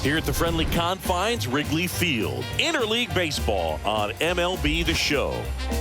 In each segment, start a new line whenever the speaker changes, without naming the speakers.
Here at the friendly confines, Wrigley Field. Interleague baseball on MLB The Show.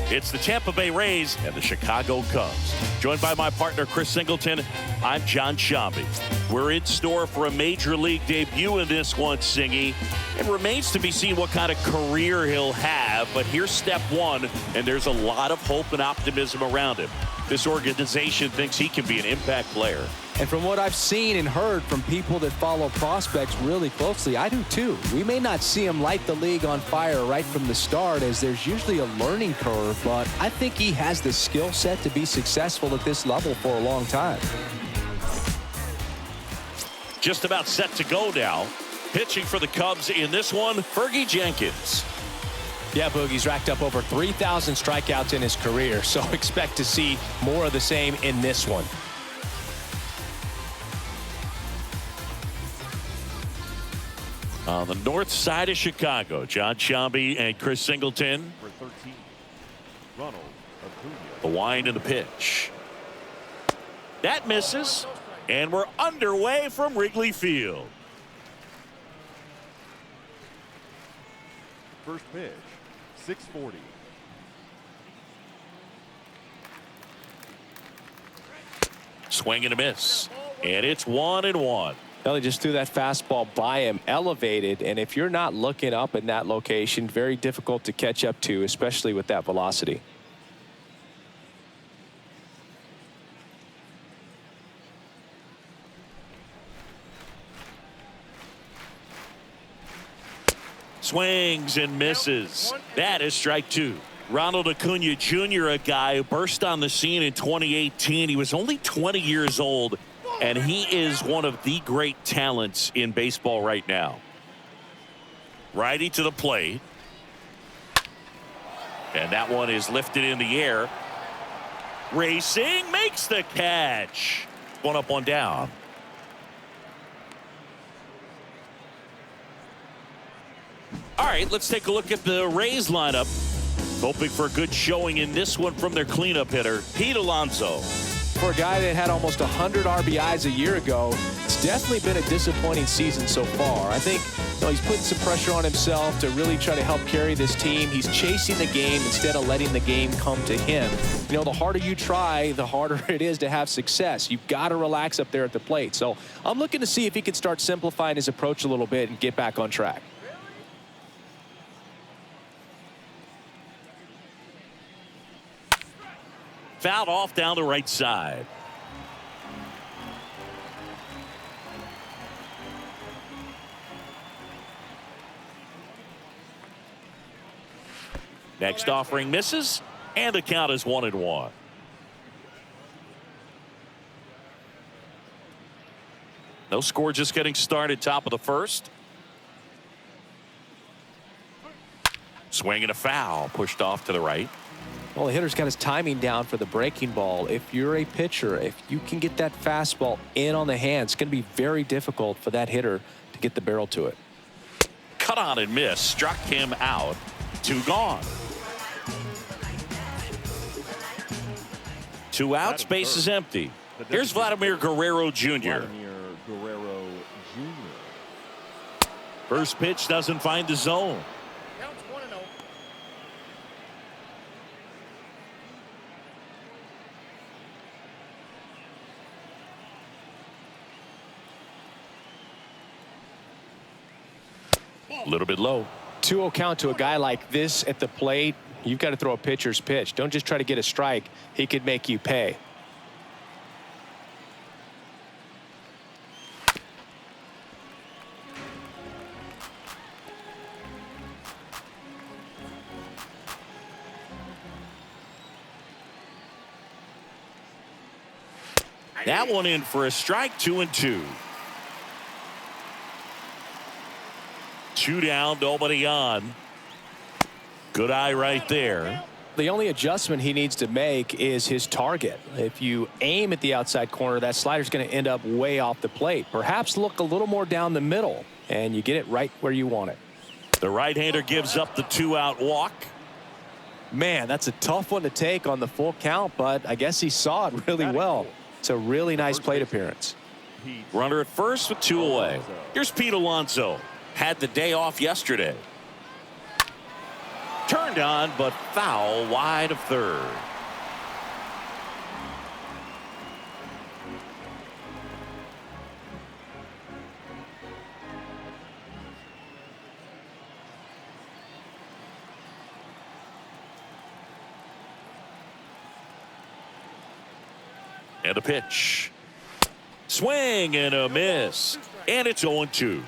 It's the Tampa Bay Rays and the Chicago Cubs. Joined by my partner, Chris Singleton, I'm John Shambi. We're in store for a major league debut in this one, Singy. It remains to be seen what kind of career he'll have, but here's step one, and there's a lot of hope and optimism around him. This organization thinks he can be an impact player.
And from what I've seen and heard from people that follow prospects really closely, I do too. We may not see him light the league on fire right from the start, as there's usually a learning curve, but I think he has the skill set to be successful at this level for a long time.
Just about set to go now. Pitching for the Cubs in this one, Fergie Jenkins.
Yeah, Boogie's racked up over 3,000 strikeouts in his career, so expect to see more of the same in this one.
On the north side of Chicago, John Shambi and Chris Singleton.
For 13, Ronald Acuna.
The wind and the pitch. That misses, and we're underway from Wrigley Field.
First pitch, 640.
Swing and a miss, and it's 1-1.
Well, he just threw that fastball by him, elevated, and if you're not looking up in that location, very difficult to catch up to, especially with that velocity.
Swings and misses. That is strike two. Ronald Acuna Jr., a guy who burst on the scene in 2018. He was only 20 years old, and he is one of the great talents in baseball right now. Righty to the plate. And that one is lifted in the air. Racing, makes the catch. One up, one down. All right, let's take a look at the Rays lineup. Hoping for a good showing in this one from their cleanup hitter, Pete Alonso.
For a guy that had almost 100 RBIs a year ago, it's definitely been a disappointing season so far. I think he's putting some pressure on himself to really try to help carry this team. He's chasing the game instead of letting the game come to him. You know, the harder you try, the harder it is to have success. You've got to relax up there at the plate. So I'm looking to see if he can start simplifying his approach a little bit and get back on track.
Fouled off down the right side. Next offering misses, and the count is 1-1. No score, just getting started, top of the first. Swing and a foul, pushed off to the right.
Well, the hitter's got his timing down for the breaking ball. If you're a pitcher, if you can get that fastball in on the hand, it's going to be very difficult for that hitter to get the barrel to it.
Cut on and miss, struck him out. 2 gone. 2 outs, base is empty. Here's Vladimir Guerrero Jr. First pitch doesn't find the zone. A little bit low.
2-0 count to a guy like this at the plate. You've got to throw a pitcher's pitch. Don't just try to get a strike. He could make you pay.
That one in for a strike, 2-2. 2 down, nobody on. Good eye right there.
The only adjustment he needs to make is his target. If you aim at the outside corner, that slider's going to end up way off the plate. Perhaps look a little more down the middle, and you get it right where you want it.
The right-hander gives up the 2-out walk.
Man, that's a tough one to take on the full count, but I guess he saw it really well. It's a really nice plate appearance.
Runner at first with 2 away. Here's Pete Alonso. had the day off yesterday. Turned on, but foul wide of third. And a pitch. Swing and a miss. And it's 0-2.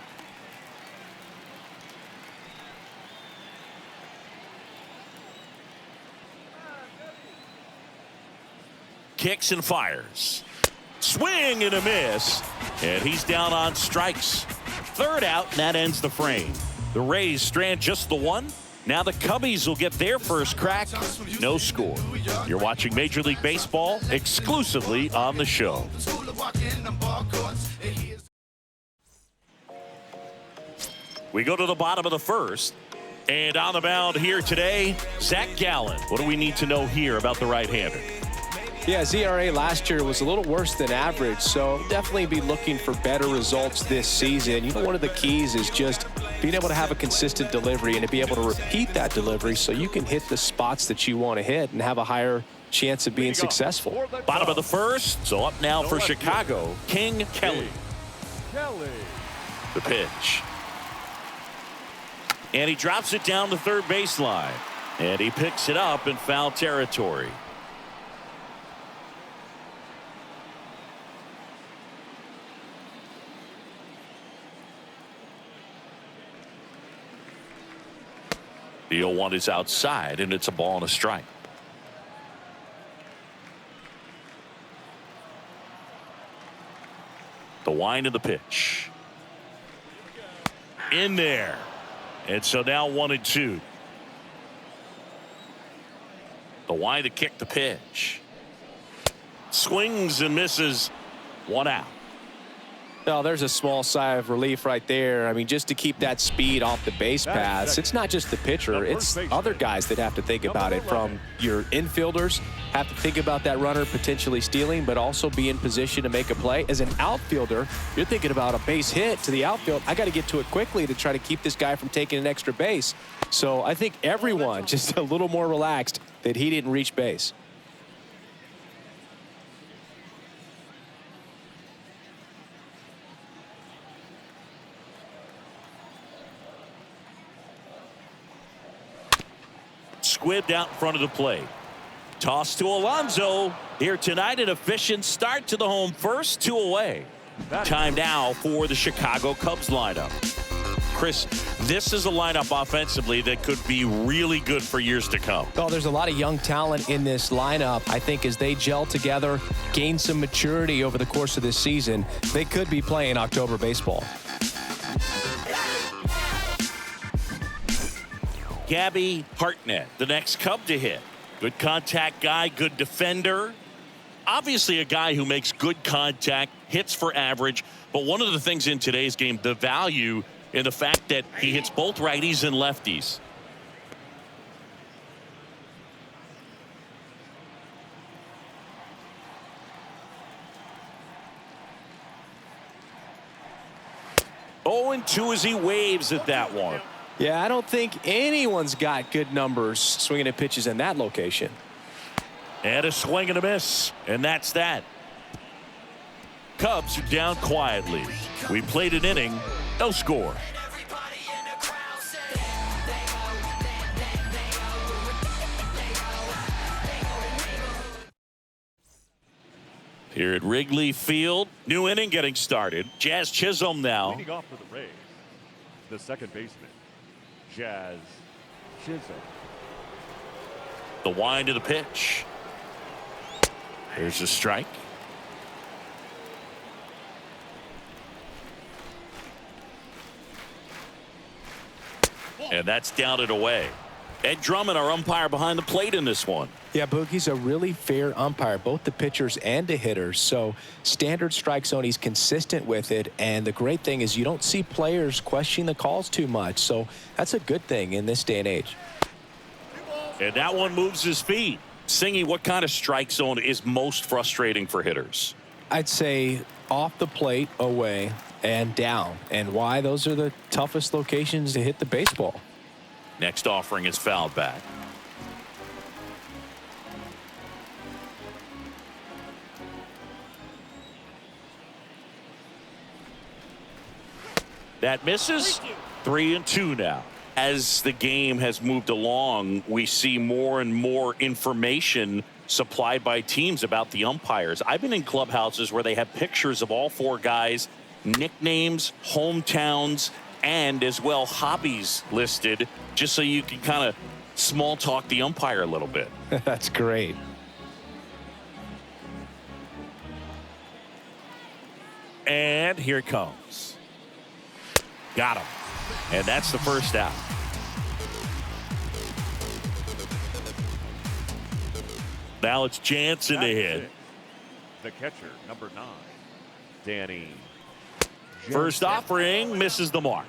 Kicks and fires. Swing and a miss. And he's down on strikes. Third out, and that ends the frame. The Rays strand just the one. Now the Cubbies will get their first crack. No score. You're watching Major League Baseball exclusively on the show. We go to the bottom of the first. And on the mound here today, Zach Gallen. What do we need to know here about the right-hander?
Yeah, ZRA last year was a little worse than average, so definitely be looking for better results this season. You know, one of the keys is just being able to have a consistent delivery and to be able to repeat that delivery so you can hit the spots that you want to hit and have a higher chance of being successful.
Bottom of the first, so up now for Chicago, King Kelly. The pitch. And he drops it down the third baseline. And he picks it up in foul territory. The 0-1 is outside, and it's a ball and a strike. The wind of the pitch. In there. And so now 1-2. The wind to kick the pitch. Swings and misses. 1 out.
Well, there's a small sigh of relief right there. I mean, just to keep that speed off the base paths. It's not just the pitcher. It's other guys that have to think about it. From your infielders have to think about that runner potentially stealing, but also be in position to make a play. As an outfielder, you're thinking about a base hit to the outfield. I got to get to it quickly to try to keep this guy from taking an extra base. So I think everyone just a little more relaxed that he didn't reach base.
Squibbed out in front of the plate. Toss to Alonso. Here tonight, an efficient start to the home first, 2 away. Time now for the Chicago Cubs lineup. Chris, this is a lineup offensively that could be really good for years to come.
Oh, there's a lot of young talent in this lineup. I think as they gel together, gain some maturity over the course of this season, they could be playing October baseball.
Gabby Hartnett, the next Cub to hit. Good contact guy, good defender. Obviously a guy who makes good contact, hits for average. But one of the things in today's game, the value in the fact that he hits both righties and lefties. Oh, and 2 as he waves at that one.
Yeah, I don't think anyone's got good numbers swinging at pitches in that location.
And a swing and a miss. And that's that. Cubs are down quietly. We played an inning, no score. Here at Wrigley Field, new inning getting started. Jazz Chisholm now.
Leading off for the Rays, the second baseman, Jazz Chisholm.
The wind of the pitch. There's a strike. And that's down and away. Ed Drummond, our umpire behind the plate in this one.
Yeah, Boogie's a really fair umpire, both the pitchers and the hitters. So standard strike zone, he's consistent with it. And the great thing is you don't see players questioning the calls too much. So that's a good thing in this day and age.
And that one moves his feet. Singy, what kind of strike zone is most frustrating for hitters?
I'd say off the plate away and down. And why? Those are the toughest locations to hit the baseball.
Next offering is fouled back. That misses. 3-2 now. As the game has moved along, we see more and more information supplied by teams about the umpires. I've been in clubhouses where they have pictures of all four guys, nicknames, hometowns, and as well hobbies listed, just so you can kind of small talk the umpire a little bit.
That's great.
And here it comes. Got him. And that's the first out. Now it's Jansen to hit.
The catcher, number 9, Danny.
First offering misses the mark.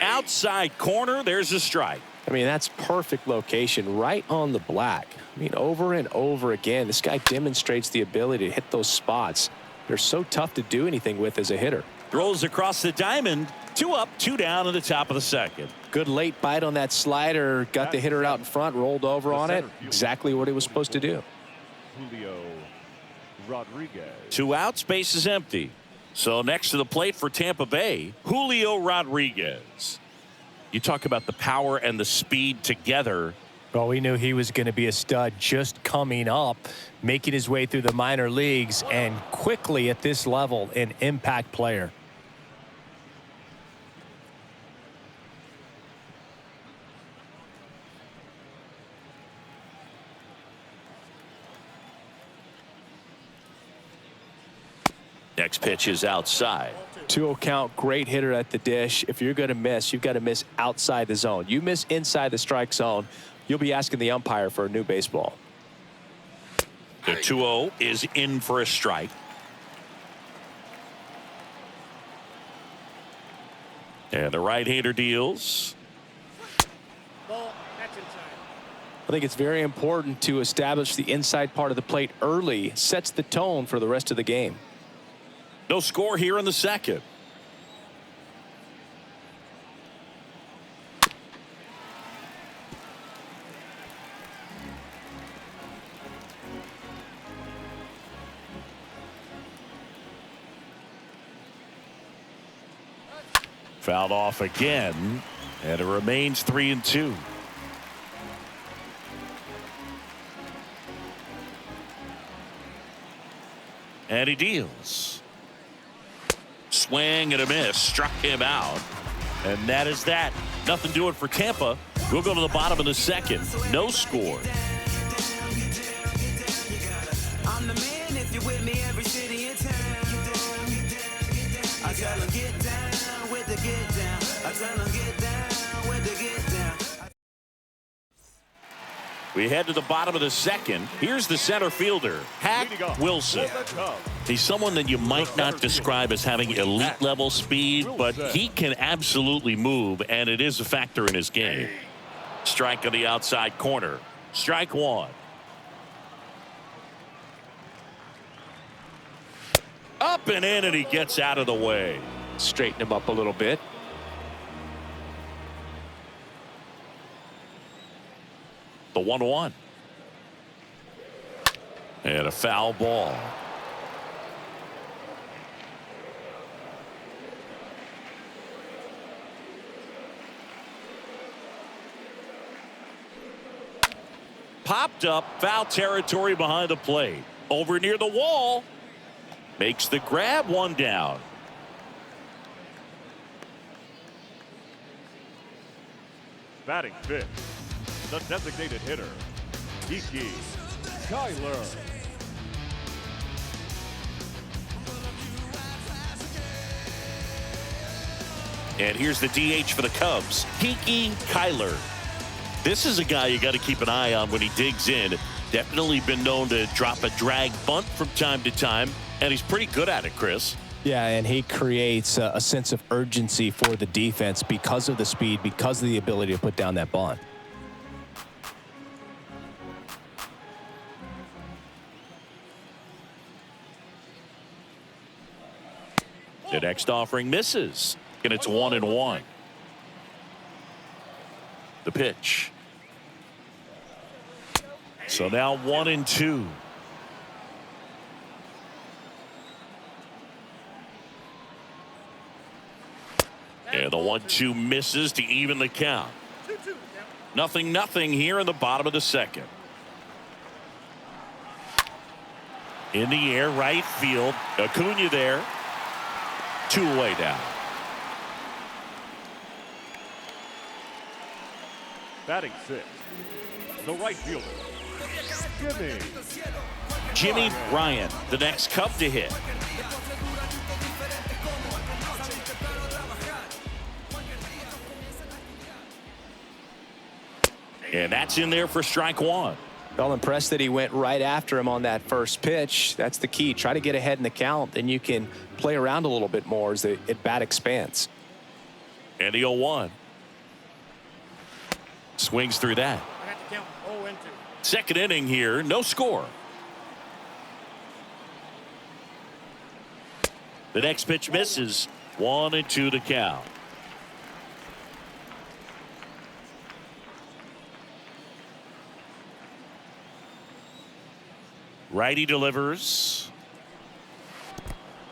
Outside corner, there's a strike.
I mean, that's perfect location, right on the black. I mean, over and over again, this guy demonstrates the ability to hit those spots. They're so tough to do anything with as a hitter.
Throws across the diamond. 2 up, 2 down in the top of the second.
Good late bite on that slider. Got the hitter out in front, rolled over on it. Exactly what he was supposed to do.
Julio Rodriguez.
2 outs, base is empty. So next to the plate for Tampa Bay, Julio Rodriguez. You talk about the power and the speed together.
Well, we knew he was going to be a stud just coming up, making his way through the minor leagues, and quickly at this level, an impact player.
Next pitch is outside.
2-0 count, great hitter at the dish. If you're going to miss, you've got to miss outside the zone. You miss inside the strike zone, you'll be asking the umpire for a new baseball.
The 2-0 is in for a strike. And the right-hander deals.
I think it's very important to establish the inside part of the plate early. Sets the tone for the rest of the game.
No score here in the second. Fouled off again, and it remains 3-2. And he deals. Swing and a miss, struck him out. And that is that. Nothing doing for Tampa. We'll go to the bottom of the second. No score. We head to the bottom of the second. Here's the center fielder, Hack Wilson. He's someone that you might not describe as having elite level speed, but he can absolutely move, and it is a factor in his game. Strike on the outside corner. Strike 1. Up and in, and he gets out of the way.
Straighten him up a little bit.
The 1-1. And a foul ball. Popped up, foul territory behind the plate. Over near the wall. Makes the grab, 1 down.
Batting fifth, the designated hitter, Cuyler.
And here's the DH for the Cubs, Cuyler. This is a guy you got to keep an eye on when he digs in. Definitely been known to drop a drag bunt from time to time, and he's pretty good at it, Chris.
Yeah, and he creates a sense of urgency for the defense because of the speed, because of the ability to put down that bunt.
The next offering misses, and it's 1-1. The pitch. So now 1-2. And the 1-2 misses to even the count. 0-0 here in the bottom of the second. In the air, right field. Acuna there. 2 away now.
Batting 6, the right fielder,
Jimmy Bryant, the next Cub to hit. And that's in there for strike 1.
Well, impressed that he went right after him on that first pitch. That's the key. Try to get ahead in the count, then you can play around a little bit more as the at-bat expands.
And the 0-1. Swings through that. Second inning here, no score. The next pitch misses. 1-2 to count. Righty delivers.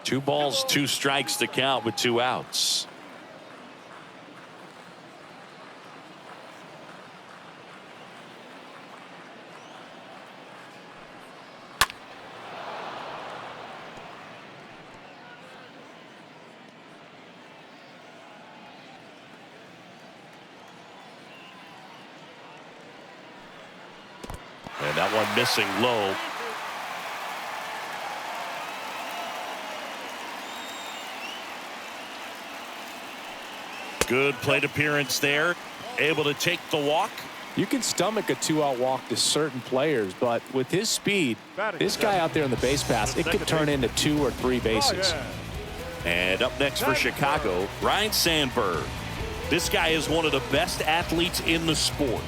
2 balls, 2 strikes to count with 2 outs. And that one missing low. Good plate appearance there. Able to take the walk.
You can stomach a 2-out walk to certain players, but with his speed, this guy out there on the base pass, it could turn into 2 or 3 bases.
And up next for Chicago, Ryne Sandberg. This guy is one of the best athletes in the sport.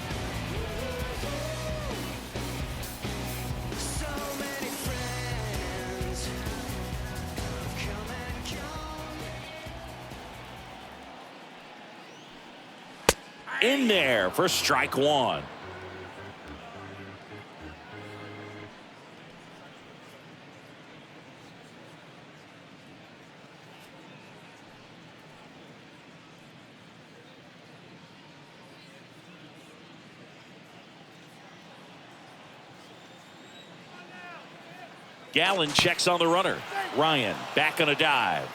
In there for strike 1. Gallen checks on the runner. Ryan back on a dive.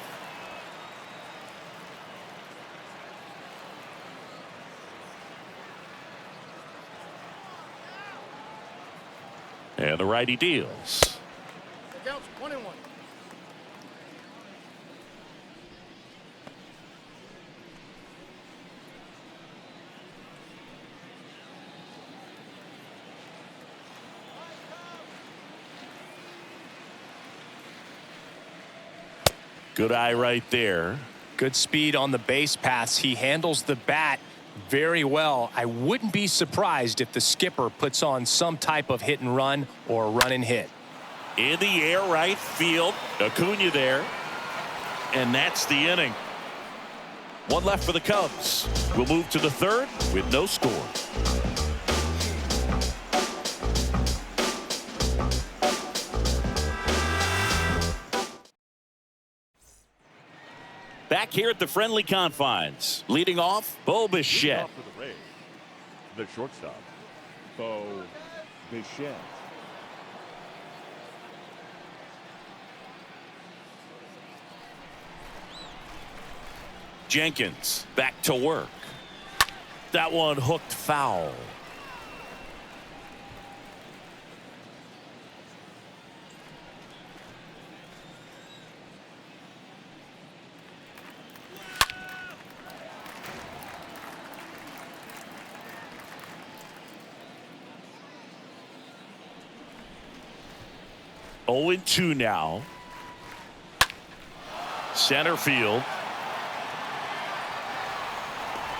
And the righty deals.
Counts 1-1.
Good eye right there.
Good speed on the base pass. He handles the bat very well. I wouldn't be surprised if the skipper puts on some type of hit and run or run and hit.
In the air, right field. Acuna there. And that's the inning. 1 left for the Cubs. We'll move to the 3rd with no score. Back here at the friendly confines. Leading off, Bo Bichette.
The shortstop, Bo Bichette.
Jenkins back to work. That one hooked foul. Center field.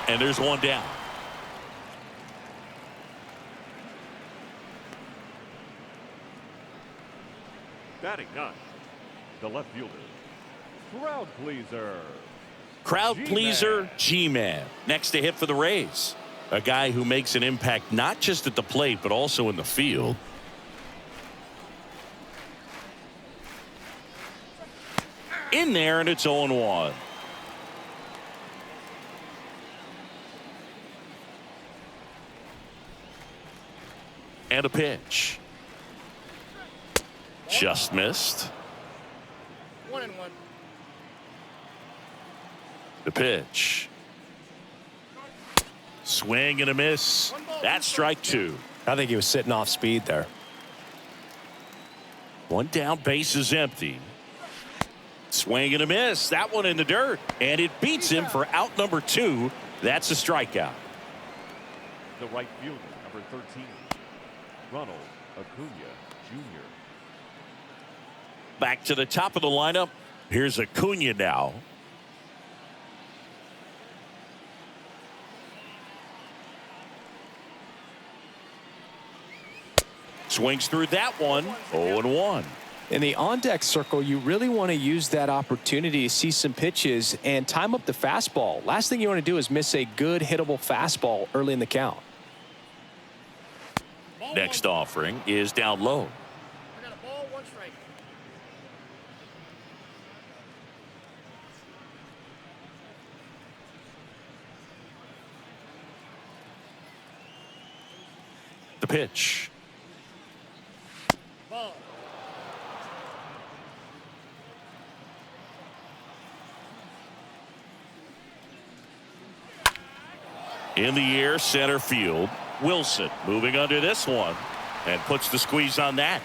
And there's one down.
Batting ninth, the left fielder. Crowd pleaser.
Crowd
G-Man.
pleaser, G-Man. Next to hit for the Rays. A guy who makes an impact not just at the plate, but also in the field. In there, and it's 0-1. And a pitch. Just missed.
1-1.
The pitch. Swing and a miss. That's strike two.
I think he was sitting off speed there.
One down, base is empty. Swing and a miss. That one in the dirt. And it beats him for out number 2. That's a strikeout.
The right fielder, number 13, Ronald Acuna Jr.
Back to the top of the lineup. Here's Acuna now. Swings through that one. 0-1.
In the on-deck circle, you really want to use that opportunity to see some pitches and time up the fastball. Last thing you want to do is miss a good hittable fastball early in the count.
Next offering is down low.
I got a ball, 1 strike.
The pitch.
Ball.
In the air, center field. Wilson moving under this one and puts the squeeze on that.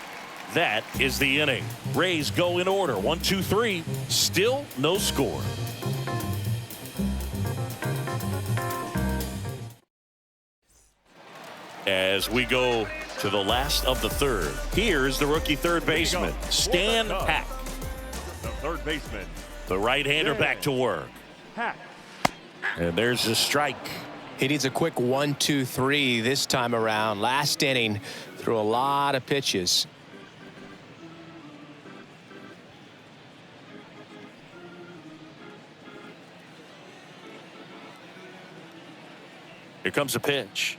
That is the inning. Rays go in order. 1, 2, 3. Still no score. As we go to the last of the third, here's the rookie third baseman, Stan Hack.
The third baseman,
The right-hander back to work.
Hack.
And there's a strike.
He needs a quick 1-2-3 this time around. Last inning, threw a lot of pitches.
Here comes a pitch.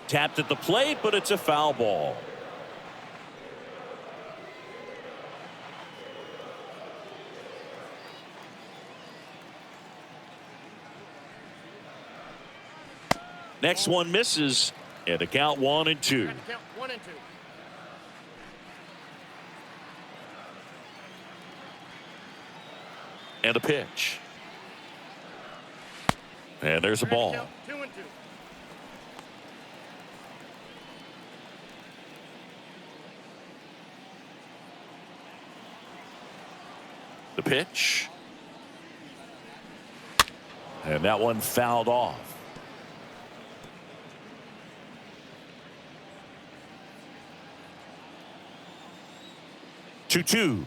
Tapped at the plate, but it's a foul ball. Next one misses, and the count 1-2.
Count 1 and 2.
And a pitch. And there's a ball.
Count 2 and 2.
The pitch. And that one fouled off. 2-2.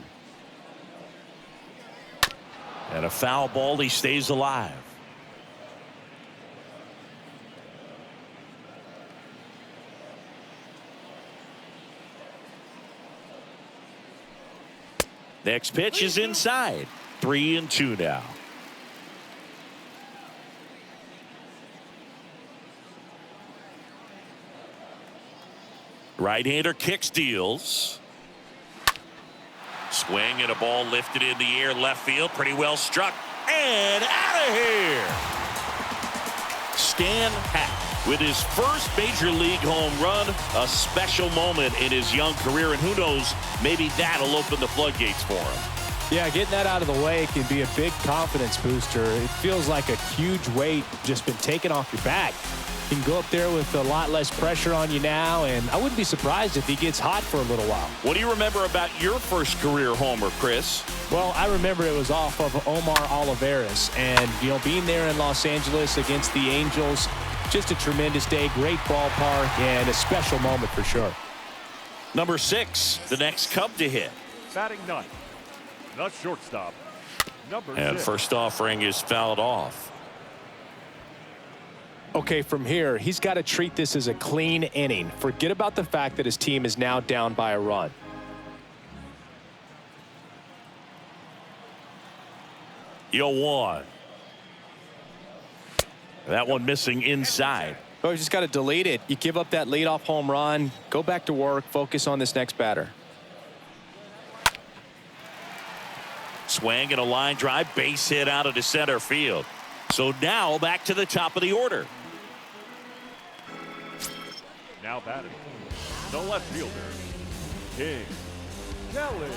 And a foul ball. He stays alive. Next pitch is inside. 3-2 now. Right-hander kicks, deals. Swing and a ball lifted in the air, left field, pretty well struck, and out of here. Stan Hack with his first major league home run, a special moment in his young career, and who knows, maybe that'll open the floodgates for him.
Yeah, getting that out of the way can be a big confidence booster. It feels like a huge weight just been taken off your back. You can go up there with a lot less pressure on you now, and I wouldn't be surprised if he gets hot for a little while.
What do you remember about your first career homer, Chris?
Well, I remember it was off of Omar Olivares, and, you know, being there in Los Angeles against the Angels, just a tremendous day, great ballpark, and a special moment for sure.
Number 6, the next Cub to hit.
Batting ninth, The shortstop, number
And
6.
first offering is fouled off.
Okay, from here, he's got to treat this as a clean inning. Forget about the fact that his team is now down by a run.
Yo, 1. That one missing inside.
Oh, you just got to delete it. You give up that leadoff home run, go back to work, focus on this next batter.
Swing and a line drive, base hit out of the center field. So now back to the top of the order.
Now batting, the left fielder, King Gallen.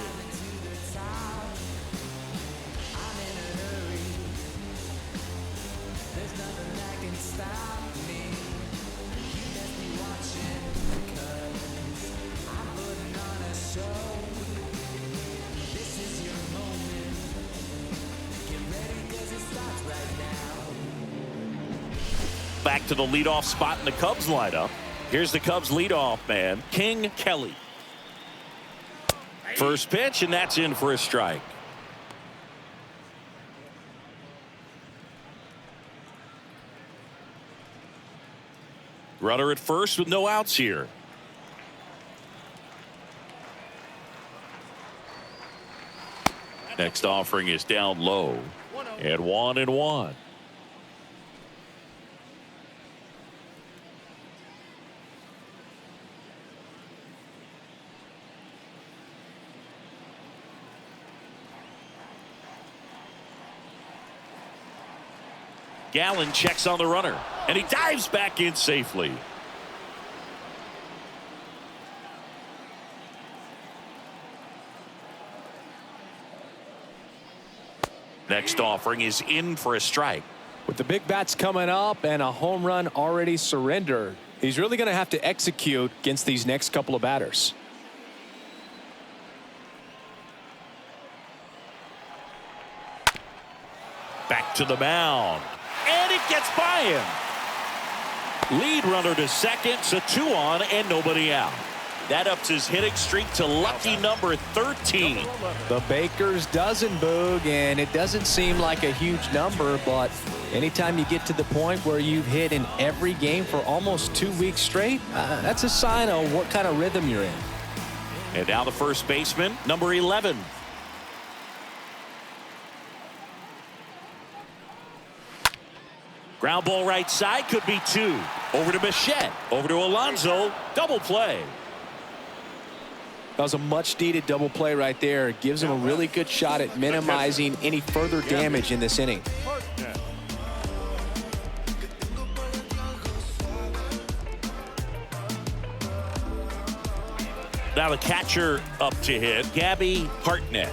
Back to the leadoff spot in the Cubs lineup. Here's the Cubs leadoff man, King Kelly. First pitch, and that's in for a strike. Runner at first with no outs here. Next offering is down low. And 1-1. Gallen checks on the runner, and he dives back in safely. Next offering is in for a strike.
With the big bats coming up and a home run already surrendered, he's really going to have to execute against these next couple of batters.
Back to the mound. And it gets by him. Lead runner to second, so 2 on and nobody out. That ups his hitting streak to lucky number 13.
The Baker's dozen, Boog, and it doesn't seem like a huge number, but anytime you get to the point where you've hit in every game for almost 2 weeks straight, that's a sign of what kind of rhythm you're in.
And now the first baseman, number 11. Ground ball right side, could be 2. Over to Bichette, over to Alonso, double play.
That was a much-needed double play right there. It gives him a really good shot at minimizing any further damage in this inning.
Now the catcher up to hit, Gabby Hartnett.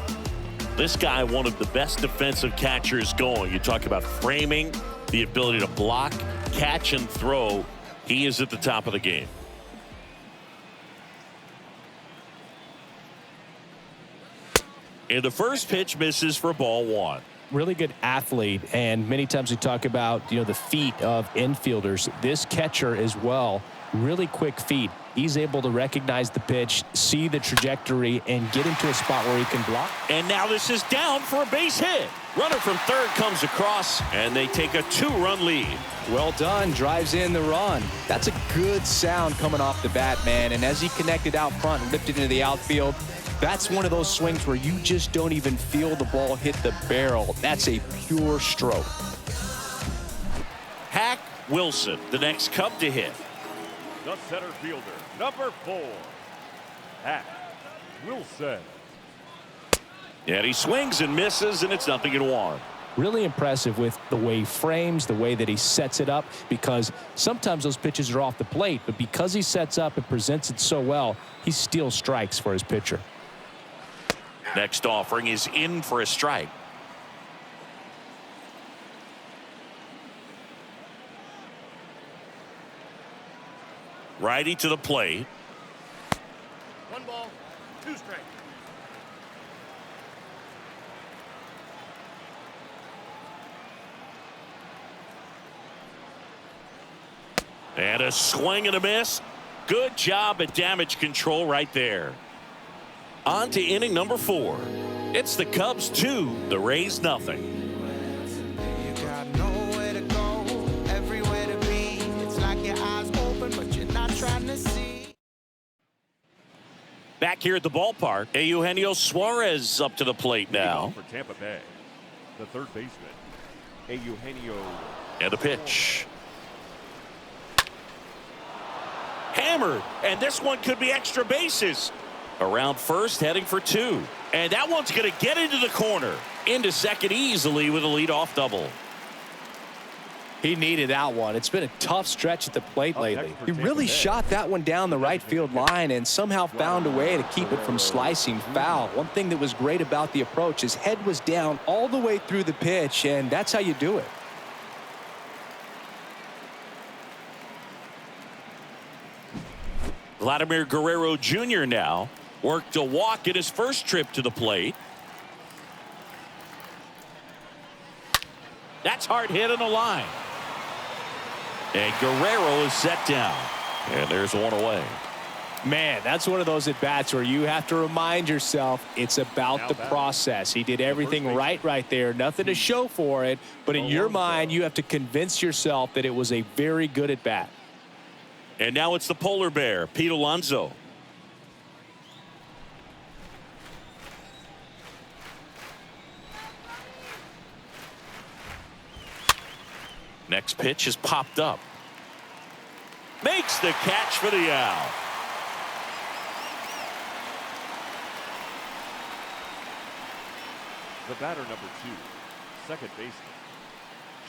This guy, one of the best defensive catchers going. You talk about framing, the ability to block, catch, and throw. He is at the top of the game. And the first pitch misses for ball 1.
Really good athlete, and many times we talk about, the feet of infielders. This catcher as well, really quick feet. He's able to recognize the pitch, see the trajectory, and get into a spot where he can block.
And now this is down for a base hit. Runner from third comes across, and they take a 2-run lead.
Well done, drives in the run. That's a good sound coming off the bat, man. And as he connected out front and lifted into the outfield, that's one of those swings where you just don't even feel the ball hit the barrel. That's a pure stroke.
Hack Wilson, the next Cub to hit.
The center fielder, number 4, Hack Wilson.
And he swings and misses, and it's 0-1.
Really impressive with the way he frames, the way that he sets it up, because sometimes those pitches are off the plate, but because he sets up and presents it so well, he still strikes for his pitcher.
Next offering is in for a strike. Righty to the plate.
1 ball, 2 strikes.
And a swing and a miss. Good job at damage control right there. On to inning number 4. It's the Cubs 2, the Rays nothing.
You got nowhere to go, everywhere to be. It's like your eyes open, but you're not trying to see.
Back here at the ballpark, Eugenio Suarez up to the plate now.
For Tampa Bay, the third baseman, Eugenio.
And the pitch. Hammered, and this one could be extra bases. Around first, heading for 2. And that one's going to get into the corner. Into second easily with a leadoff double.
He needed that one. It's been a tough stretch at the plate lately. He really shot that one down the right field line and somehow found a way to keep it from slicing foul. One thing that was great about the approach, his head was down all the way through the pitch, and that's how you do it.
Vladimir Guerrero Jr. now worked a walk in his first trip to the plate. That's hard hit on the line. And Guerrero is set down. And there's one away.
Man, that's one of those at-bats where you have to remind yourself it's about the process. He did everything right there. Nothing to show for it. But in your mind, you have to convince yourself that it was a very good at-bat.
And now it's the polar bear, Pete Alonso. Next pitch is popped up. Makes the catch for the out.
The batter number 2, second baseman,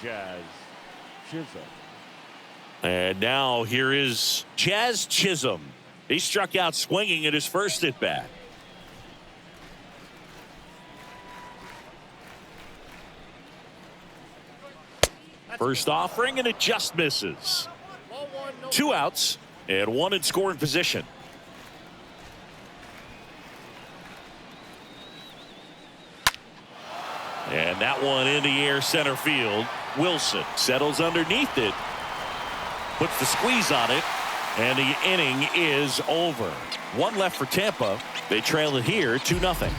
Jazz Chisholm.
And now here is Jazz Chisholm. He struck out swinging at his first at bat. First offering, and it just misses. 2 outs and 1 in scoring position. And that one in the air center field. Wilson settles underneath it. Puts the squeeze on it. And the inning is over. 1 left for Tampa. They trail it here 2-0.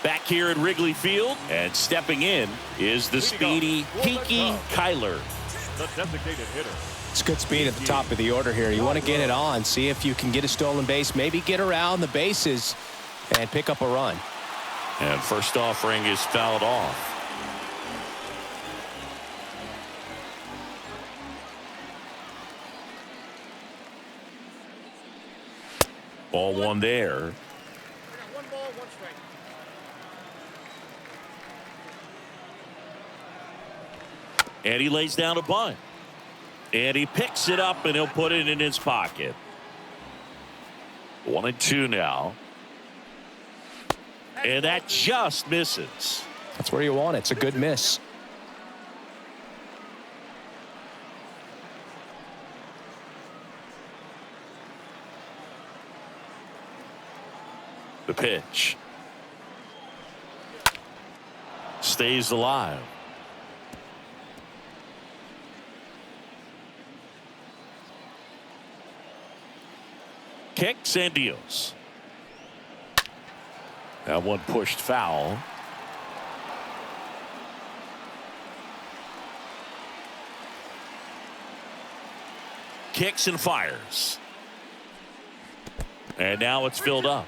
Back here at Wrigley Field, and stepping in is the speedy Kiki Cuyler.
The designated hitter.
It's good speed at the top of the order here. You want to get it on, see if you can get a stolen base, maybe get around the bases and pick up a run.
And first offering is fouled off. Ball 1 there.
1 ball, 1 strike.
And he lays down a bunt. And he picks it up, and he'll put it in his pocket. 1-2 now. And that just misses.
That's where you want it. It's a good miss.
The pitch. Stays alive. Kicks and deals. That one pushed foul. Kicks and fires. And now it's filled up.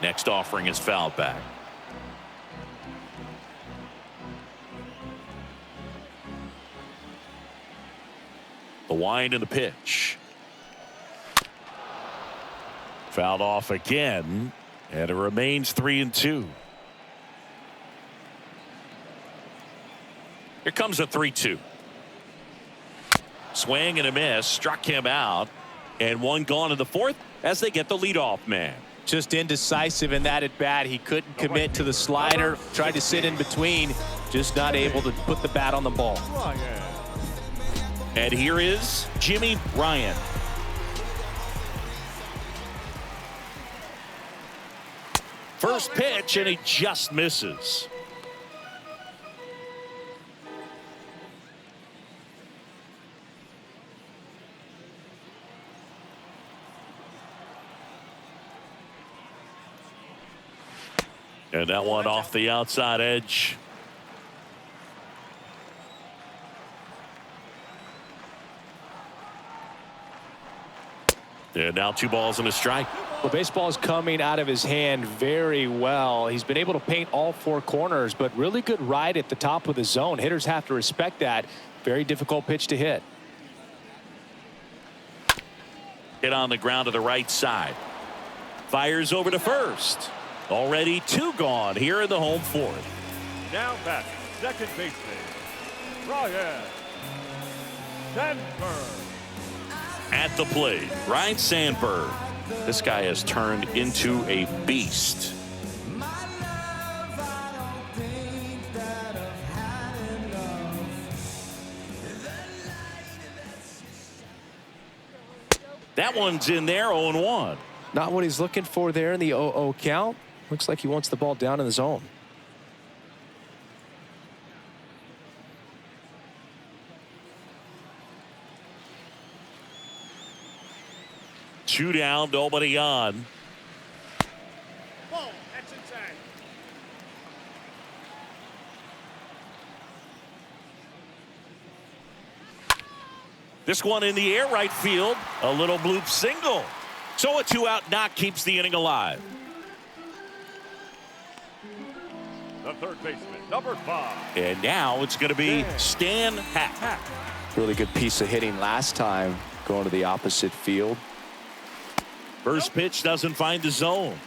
Next offering is fouled back. The wind and the pitch. Fouled off again, and it remains 3-2. Here comes a 3-2. Swing and a miss, struck him out, and 1 gone in the 4th as they get the leadoff man.
Just indecisive in that at bat. He couldn't commit to the slider, tried to sit in between, just not able to put the bat on the ball.
And here is Jimmy Ryan. First pitch, and he just misses. And that one off the outside edge. And now 2 balls and a strike.
The baseball is coming out of his hand very well. He's been able to paint all 4 corners, but really good ride at the top of the zone. Hitters have to respect that. Very difficult pitch to hit.
Hit on the ground to the right side. Fires over to first. Already 2 gone here in the home 4th.
Now back, second baseman, Ryan Sandberg.
At the plate, Ryan Sandberg. This guy has turned into a beast. That one's in there, 0-1.
Not what he's looking for there in the 0-0 count. Looks like he wants the ball down in the zone.
Two down, nobody on.
Ball. That's inside.
This one in the air, right field. A little bloop single. So a 2-out knock keeps the inning alive.
The third baseman, number 5.
And now it's going to be Stan Hack.
Really good piece of hitting last time, going to the opposite field.
First pitch doesn't find the zone.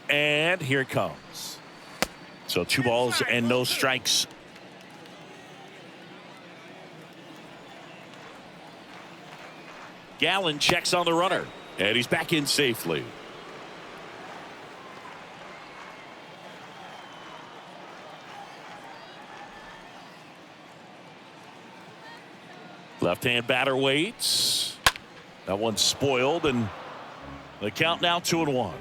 And here it comes. So 2 balls and no strikes. Gallen checks on the runner, and he's back in safely. Left-hand batter waits. That one's spoiled, and the count now 2-1.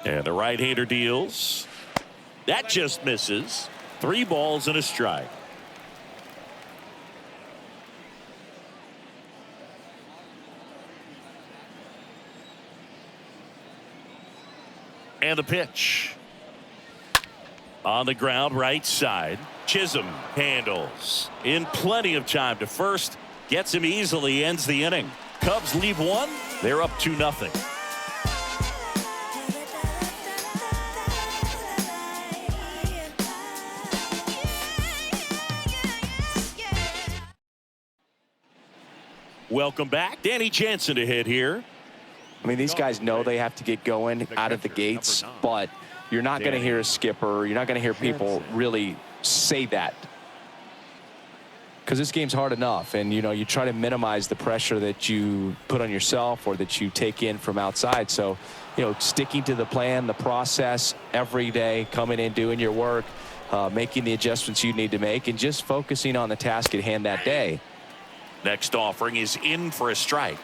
And the right-hander deals. That just misses. 3 balls and a strike. And the pitch. On the ground, right side. Chisholm handles. In plenty of time to first. Gets him easily, ends the inning. Cubs leave 1. They're up 2-0. Welcome back. Danny Jansen to hit here.
I mean, these guys know they have to get going out of the gates, but you're not going to hear a skipper. You're not going to hear people really say that, because this game's hard enough. And, you know, you try to minimize the pressure that you put on yourself or that you take in from outside. So, you know, sticking to the plan, the process every day, coming in, doing your work, making the adjustments you need to make, and just focusing on the task at hand that day.
Next offering is in for a strike.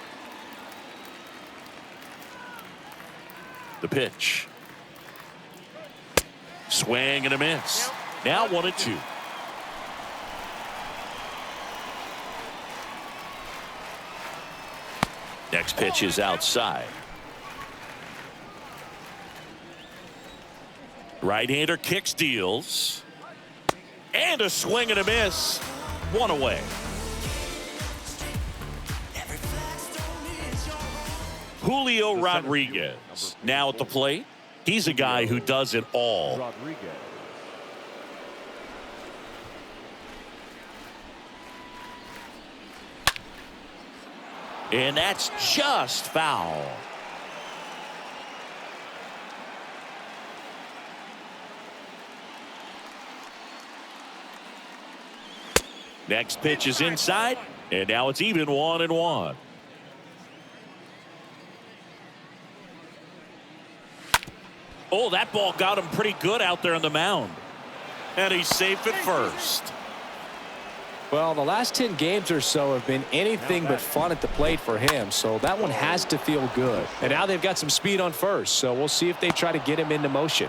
The pitch. Swing and a miss. Now 1-2. Next pitch is outside. Right-hander kicks, deals. And a swing and a miss. 1 away. Julio Rodriguez now at the plate. He's a guy who does it all.
Rodriguez.
And that's just foul. Next pitch is inside. And now it's even 1-1. Oh, that ball got him pretty good out there on the mound. And he's safe at first.
Well, the last 10 games or so have been anything but fun at the plate for him, so that one has to feel good.
And now they've got some speed on first, so we'll see if they try to get him into motion.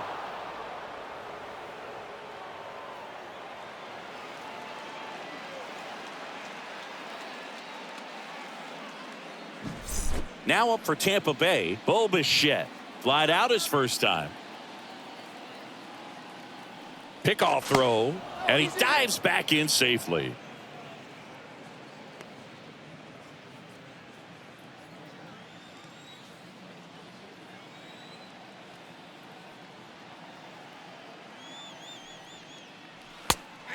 Now up for Tampa Bay, Bo Bichette. Flied out his first time. Pickoff throw, and he dives back in safely.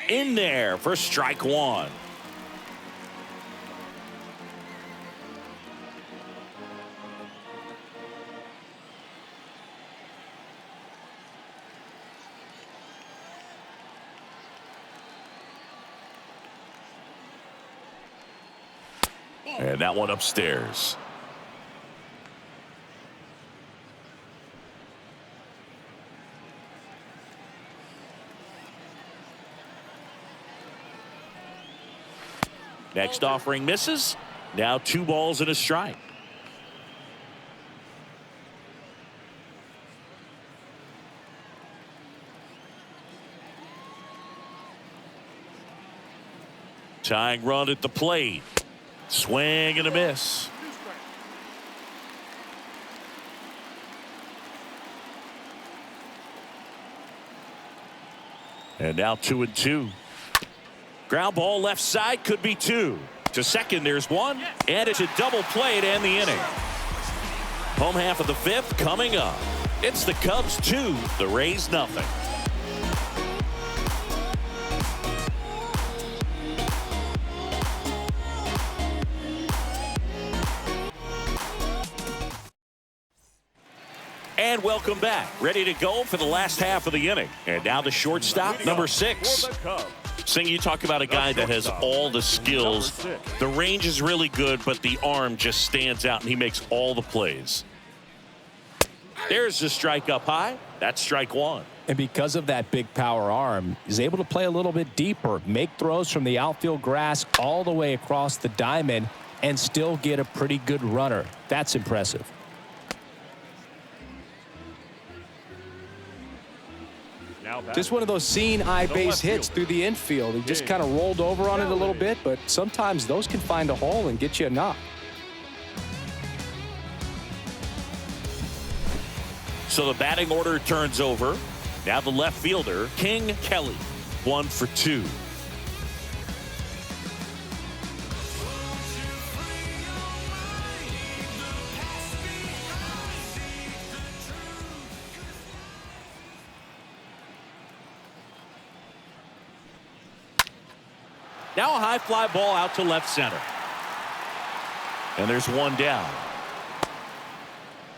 In there for strike one. And that one upstairs. Next offering misses. Now 2 balls and a strike. Tying run at the plate. Swing and a miss. And now 2-2. Ground ball left side, could be 2. To second, there's 1. And it's a double play to end the inning. Home half of the 5th coming up. It's the Cubs 2, the Rays nothing. And welcome back. Ready to go for the last half of the inning. And now the shortstop, number 6. Sing, you talk about a guy that has all the skills. The range is really good, but the arm just stands out, and he makes all the plays. There's the strike up high. That's strike one.
And because of that big power arm, he's able to play a little bit deeper, make throws from the outfield grass all the way across the diamond, and still get a pretty good runner. That's impressive.
Just one of those seeing eye base hits through the infield. He just kind of rolled over on it a little bit, but sometimes those can find a hole and get you a knock.
So the batting order turns over. Now the left fielder, King Kelly, 1 for 2. Now a high fly ball out to left center. And there's 1 down.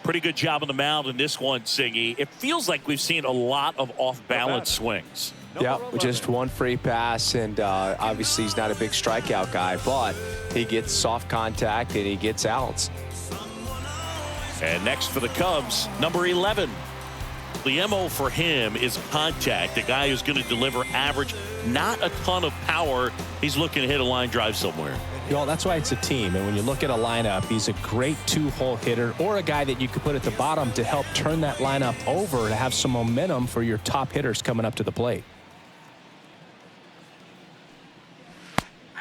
Pretty good job on the mound in this one, Singy. It feels like we've seen a lot of off-balance swings.
Yeah, just 1 free pass, and obviously he's not a big strikeout guy, but he gets soft contact and he gets outs.
And next for the Cubs, number 11. The MO for him is contact, a guy who's going to deliver average, not a ton of power. He's looking to hit a line drive somewhere.
You know, that's why it's a team. And when you look at a lineup, he's a great 2-hole hitter or a guy that you could put at the bottom to help turn that lineup over to have some momentum for your top hitters coming up to the plate.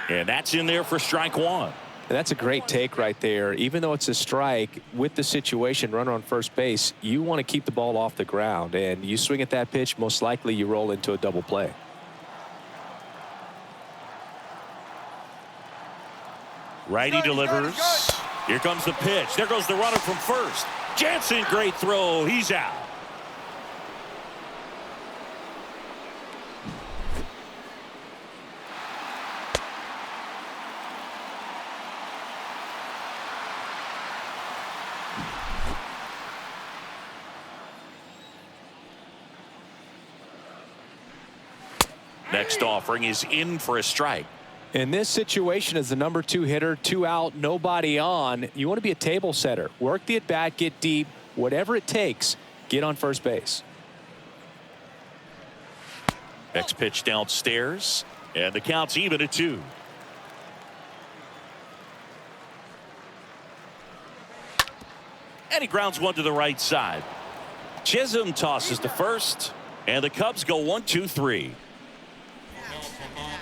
And that's in there for strike one.
And that's a great take right there. Even though it's a strike, with the situation, runner on first base, you want to keep the ball off the ground. And you swing at that pitch, most likely you roll into a double play.
Righty delivers. Here comes the pitch. There goes the runner from first. Jansen, great throw. He's out. Next offering is in for a strike.
In this situation, as the number 2 hitter, 2 out, nobody on, you want to be a table setter. Work the at-bat, get deep, whatever it takes, get on first base.
Next pitch downstairs, and the count's even at 2. And he grounds one to the right side. Chisholm tosses to first, and the Cubs go 1-2-3.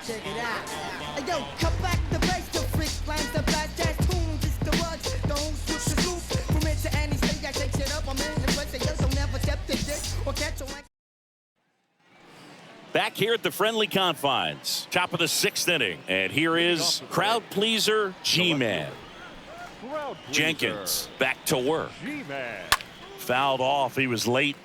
Check it out. Hey, yo, come back the bass, the freak lines, the blast jazz tunes, it's the rush, don't switch the loop. From it to any stage, I shake shit up, I'm in the place, yo, so never step to this or catch a wank.
Back here at the friendly confines, top of the 6th inning, and here is crowd pleaser G-Man. Jenkins back to work.
G-Man.
Fouled off, he was late.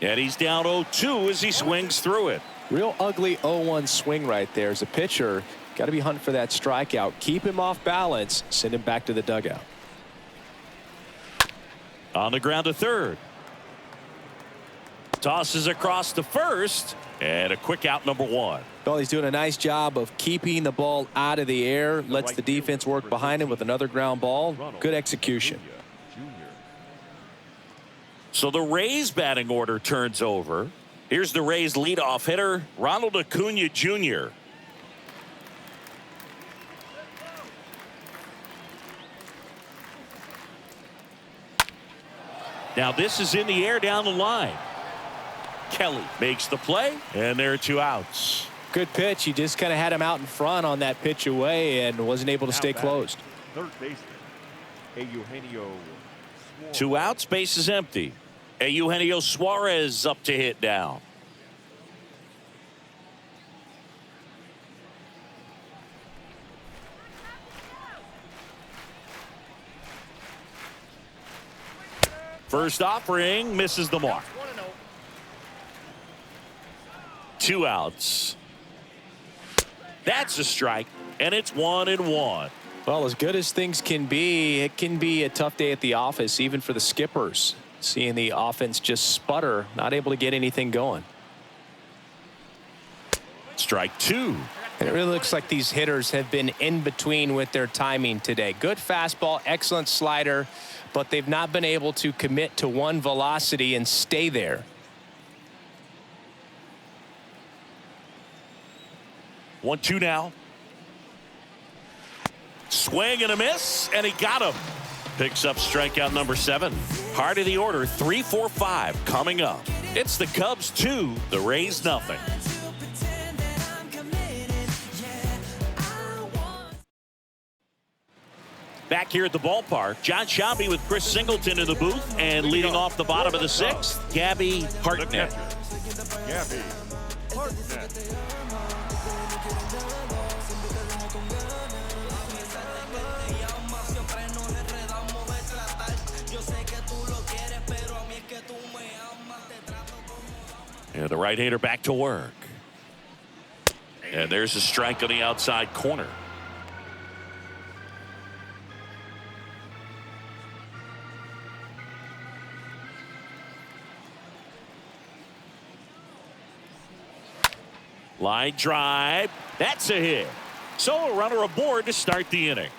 And he's down 0-2 as he swings through it.
Real ugly 0-1 swing right there. As a pitcher, got to be hunting for that strikeout. Keep him off balance. Send him back to the dugout.
On the ground to third. Tosses across to first. And a quick out, number 1.
Well, he's doing a nice job of keeping the ball out of the air. Lets the defense work behind him with another ground ball. Good execution.
So the Rays batting order turns over. Here's the Rays leadoff hitter, Ronald Acuna Jr. Now this is in the air down the line. Kelly makes the play, and there are 2 outs.
Good pitch. He just kind of had him out in front on that pitch away and wasn't able to stay closed.
Third baseman, Eugenio.
2 outs, base is empty. Eugenio Suarez up to hit now. First offering misses the mark. 2 outs. That's a strike, and it's 1-1.
Well, as good as things can be, it can be a tough day at the office, even for the skippers. Seeing the offense just sputter, not able to get anything going.
Strike 2.
And it really looks like these hitters have been in between with their timing today. Good fastball, excellent slider, but they've not been able to commit to one velocity and stay there.
1-2 now. Swing and a miss, and he got him. Picks up strikeout number 7. Heart of the order, 3-4-5 coming up. It's the Cubs 2, the Rays nothing. Back here at the ballpark, John Shambi with Chris Singleton in the booth, and leading off the bottom of the 6th, Gabby Hartnett.
Gabby Hartnett.
And the right-hander back to work. And there's a strike on the outside corner. Line drive. That's a hit. So a runner aboard to start the inning.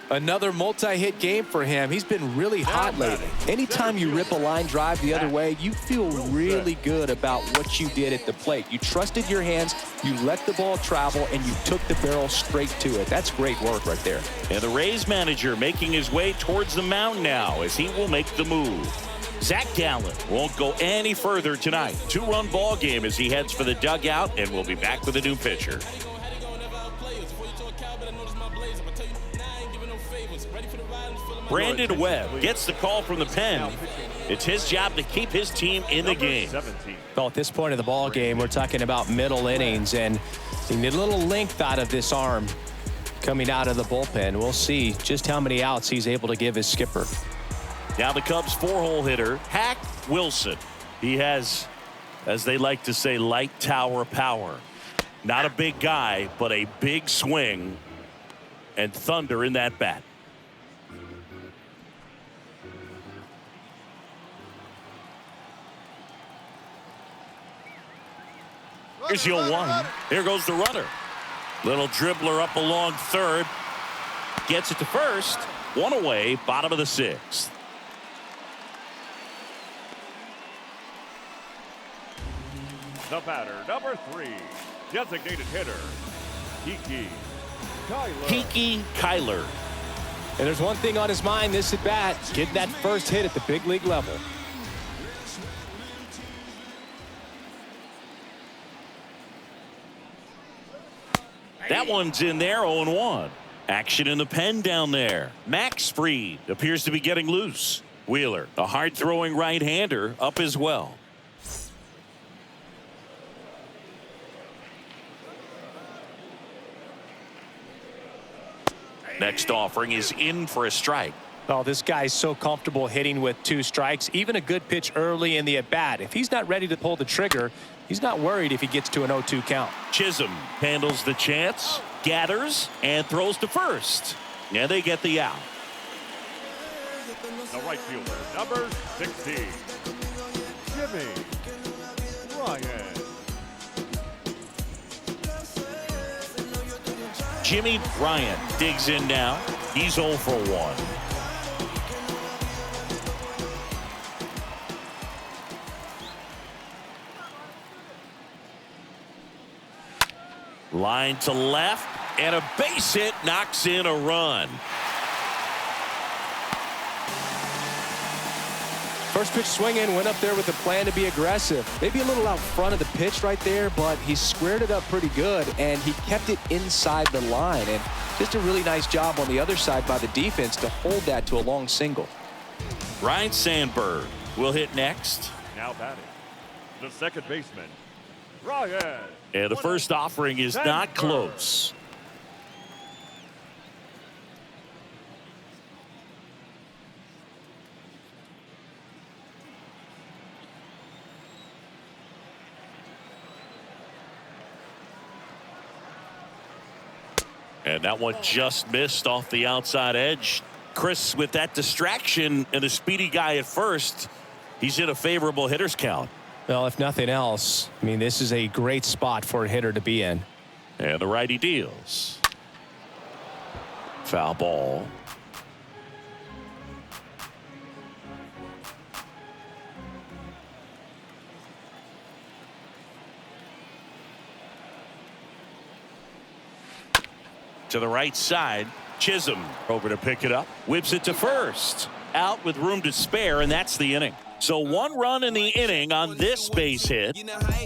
Another multi-hit game for him. He's been really hot lately. Anytime you rip a line drive the other way, you feel really good about what you did at the plate. You trusted your hands, you let the ball travel, and you took the barrel straight to it. That's great work right there.
And the Rays manager making his way towards the mound now as he will make the move. Zach Gallen won't go any further tonight. 2-run ball game as he heads for the dugout, and we'll be back with a new pitcher. Brandon Webb gets the call from the pen. It's his job to keep his team in the game.
Well, at this point of the ball game, we're talking about middle innings, and you need a little length out of this arm coming out of the bullpen. We'll see just how many outs he's able to give his skipper.
Now the Cubs 4-hole hitter, Hack Wilson. He has, as they like to say, light tower power. Not a big guy, but a big swing. and thunder in that bat. Here's the 0-1. Here goes the runner. Little dribbler up along third. Gets it to first. One away, bottom of the 6th.
The batter, number 3, designated hitter,
Cuyler.
And there's one thing on his mind this at bat, get that first hit at the big league level.
That one's in there, 0-1. Action in the pen down there. Max Fried appears to be getting loose. Wheeler, a hard-throwing right-hander, up as well. Next offering is in for a strike.
Oh, this guy's so comfortable hitting with 2 strikes. Even a good pitch early in the at-bat. If he's not ready to pull the trigger, he's not worried if he gets to an 0-2 count.
Chisholm handles the chance, gathers, and throws to first. And they get the out.
the right fielder, number 16, Jimmy Ryan.
Jimmy Ryan digs in now. He's 0 for 1. Line to left, and a base hit knocks in a run.
First pitch swinging, went up there with a plan to be aggressive. Maybe a little out front of the pitch right there, but he squared it up pretty good, and he kept it inside the line. And just a really nice job on the other side by the defense to hold that to a long single.
Ryan Sandberg will hit next.
Now batting, the second baseman, Ryan.
And the first offering is not close. And that one just missed off the outside edge. Chris, with that distraction and a speedy guy at first, he's in a favorable hitter's count.
Well, if nothing else, I mean, this is a great spot for a hitter to be in.
And the righty deals. Foul ball. To the right side, Chisholm over to pick it up, whips it to first, out with room to spare, and that's the inning. So 1 run in the inning on this base hit.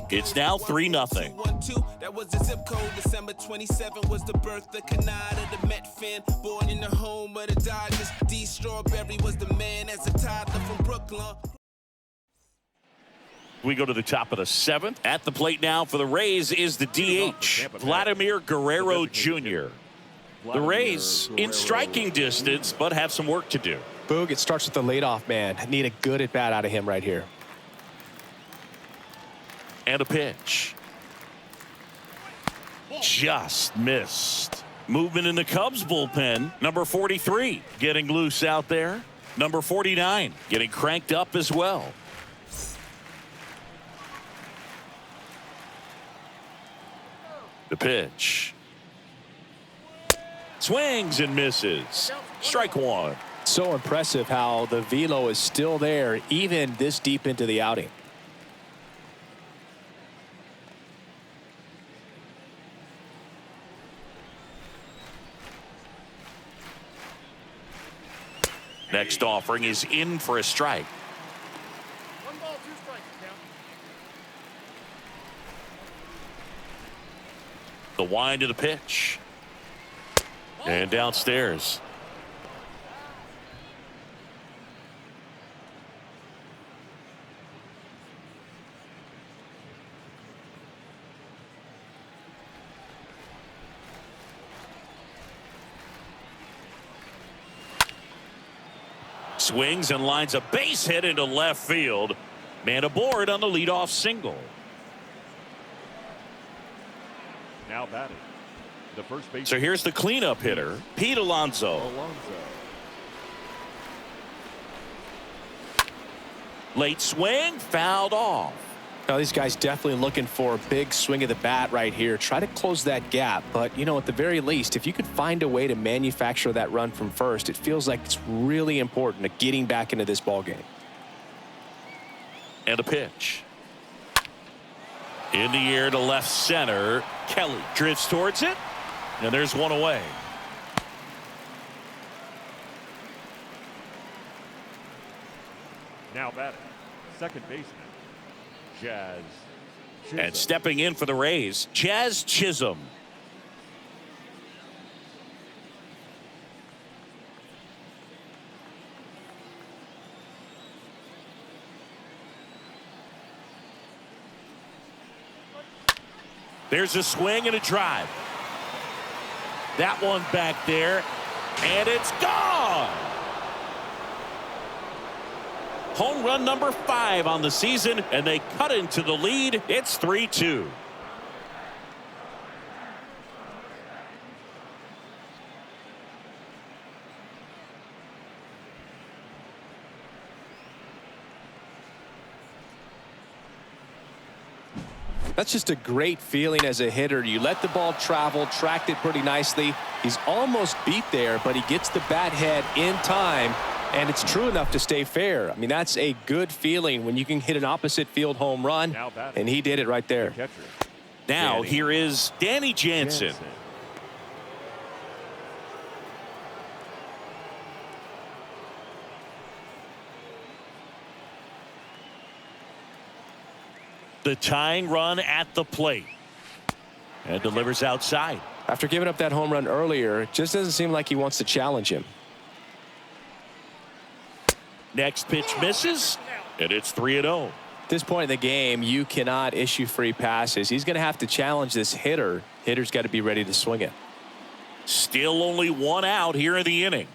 It's now 3-0.
That was the zip code. December 27 was the birth of Canada, the Met fan, born in the home of the Dodgers. D. Strawberry was the man as a toddler from Brooklyn.
We go to the top of the 7th. At the plate now for the Rays is the DH, Vladimir Guerrero Jr. The Rays in striking distance, but have some work to do.
Boog, it starts with the leadoff man. Need a good at bat out of him right here.
And a pitch. Just missed. Movement in the Cubs bullpen. Number 43 getting loose out there. Number 49 getting cranked up as well. The pitch. Swings and misses. Strike 1.
So impressive how the velo is still there even this deep into the outing.
Next offering is in for a strike.
1 ball, 2 strikes, count.
The wind of the pitch. And downstairs. Swings and lines a base hit into left field. Man aboard on the leadoff single.
Now batting, the first base.
So here's the cleanup hitter, Pete Alonso. Late swing, fouled off.
Now these guys definitely looking for a big swing of the bat right here. Try to close that gap. But, you know, at the very least, if you could find a way to manufacture that run from first, it feels like it's really important to getting back into this ball game.
And a pitch. In the air to left center. Kelly drifts towards it. And there's one away.
Now batting, second baseman, Jazz Chisholm.
And stepping in for the Rays, Jazz Chisholm. There's a swing and a drive. That one back there, and it's gone. Home run number 5 on the season, and they cut into the lead. It's 3-2.
That's just a great feeling as a hitter. You let the ball travel, tracked it pretty nicely. He's almost beat there, but he gets the bat head in time, and it's true enough to stay fair. I mean, that's a good feeling when you can hit an opposite field home run, and he did it right there.
Now here is Danny Jansen. The tying run at the plate, and delivers outside.
After giving up that home run earlier, it just doesn't seem like he wants to challenge him.
Next pitch misses, and it's 3-0.
At this point in the game, you cannot issue free passes. He's going to have to challenge this hitter. Hitter's got to be ready to swing it.
Still only 1 out here in the inning.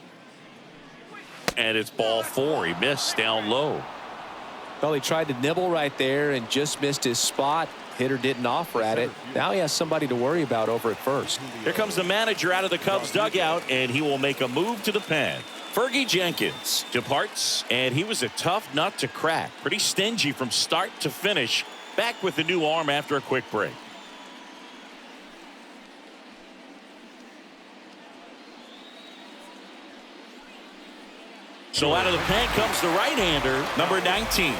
And it's ball 4. He missed down low.
Well, he tried to nibble right there and just missed his spot. Hitter didn't offer at it. Now he has somebody to worry about over at first.
Here comes the manager out of the Cubs dugout, and he will make a move to the pen. Fergie Jenkins departs, and he was a tough nut to crack. Pretty stingy from start to finish. Back with the new arm after a quick break. So out of the pen comes the right-hander, number 19.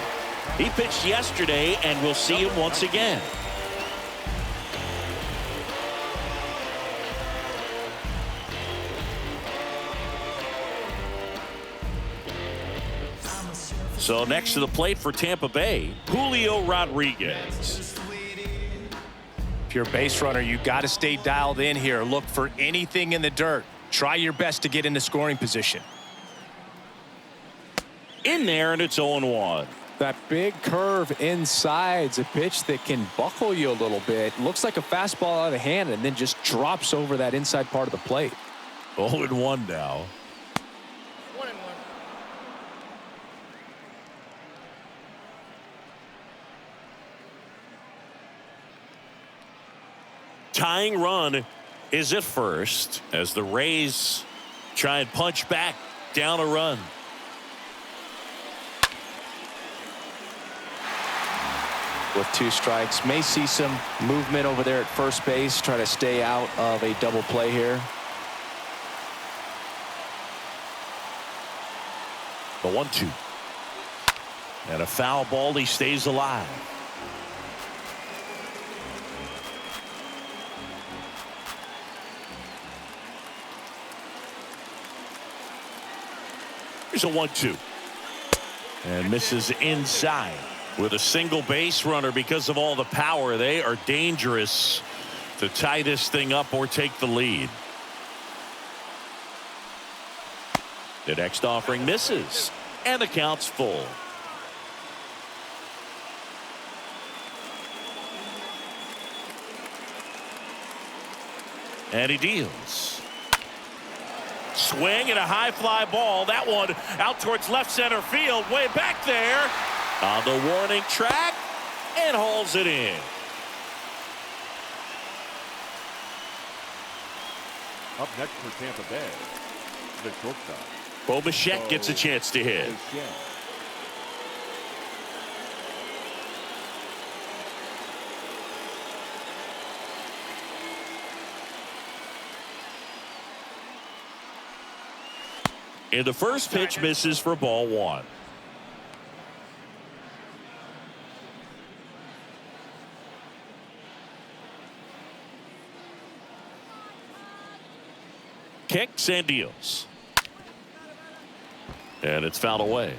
He pitched yesterday, and we'll see him once again. So next to the plate for Tampa Bay, Julio Rodriguez.
If you're a base runner, you got to stay dialed in here. Look for anything in the dirt. Try your best to get into scoring position.
In there, and it's 0-1.
That big curve inside's a pitch that can buckle you a little bit. Looks like a fastball out of hand and then just drops over that inside part of the plate.
0-1 now.
1-1.
Tying run is at first as the Rays try and punch back down a run.
With 2 strikes, may see some movement over there at first base. Try to stay out of a double play here.
The 1-2. And a foul ball. He stays alive. Here's a 1-2. And misses inside. With a single base runner, because of all the power, they are dangerous to tie this thing up or take the lead. The next offering misses, and the count's full. And he deals. Swing and a high fly ball. That one out towards left center field, way back there. On the warning track, and hauls it in.
Up next for Tampa Bay, the shortstop.
Bo Bichette gets a chance to hit. And the first pitch misses for ball one. Kicks and deals. And it's fouled away.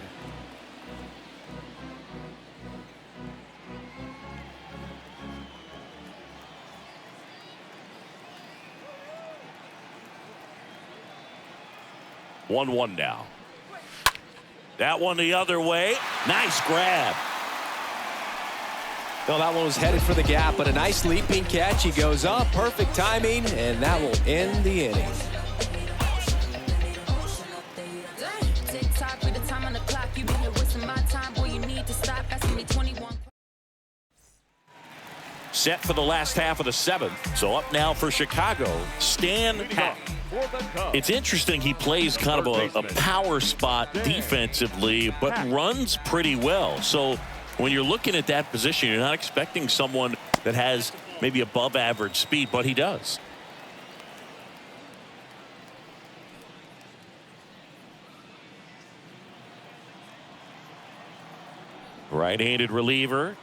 One now. That one the other way. Nice grab.
Well, that one was headed for the gap, but a nice leaping catch. He goes up, perfect timing, and that will end the inning.
Set for the last half of the seventh. So up now for Chicago, Stan Hack. It's interesting, he plays kind of a power spot defensively, but runs pretty well. So when you're looking at that position, you're not expecting someone that has maybe above average speed, but he does. Right-handed reliever.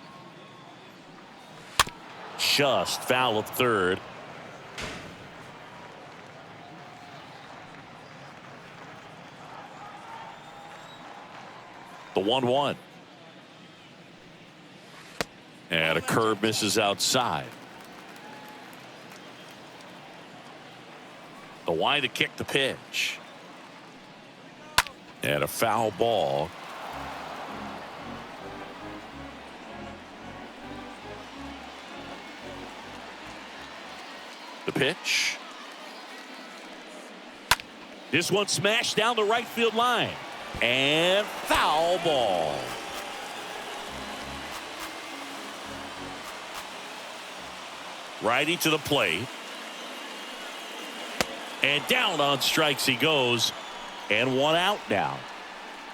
Just foul of third. The 1-1. And a curve misses outside. The wind to kick the pitch. And a foul ball. The pitch. This one smashed down the right field line. And foul ball. Righty to the plate. And down on strikes he goes. And one out now.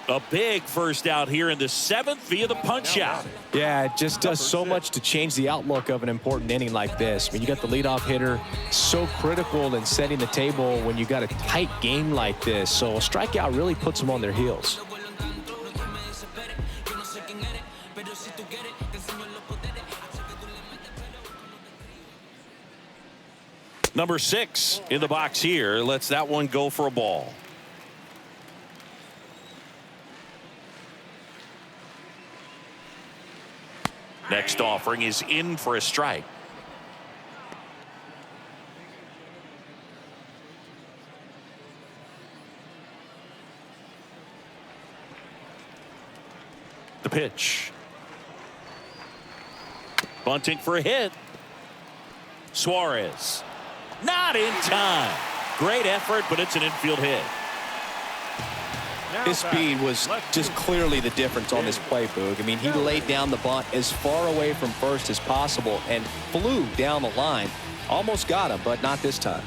A big first out here in the seventh via the punch out.
Yeah, it just does so much to change the outlook of an important inning like this. I mean, you got the leadoff hitter, so critical in setting the table when you got a tight game like this. So a strikeout really puts them on their heels.
Number 6 in the box here lets that one go for a ball. Next offering is in for a strike. The pitch. Bunting for a hit. Suarez. Not in time. Great effort, but it's an infield hit.
His speed was just clearly the difference on this play, Boog. I mean, he laid down the bunt as far away from first as possible and flew down the line. Almost got him, but not this time.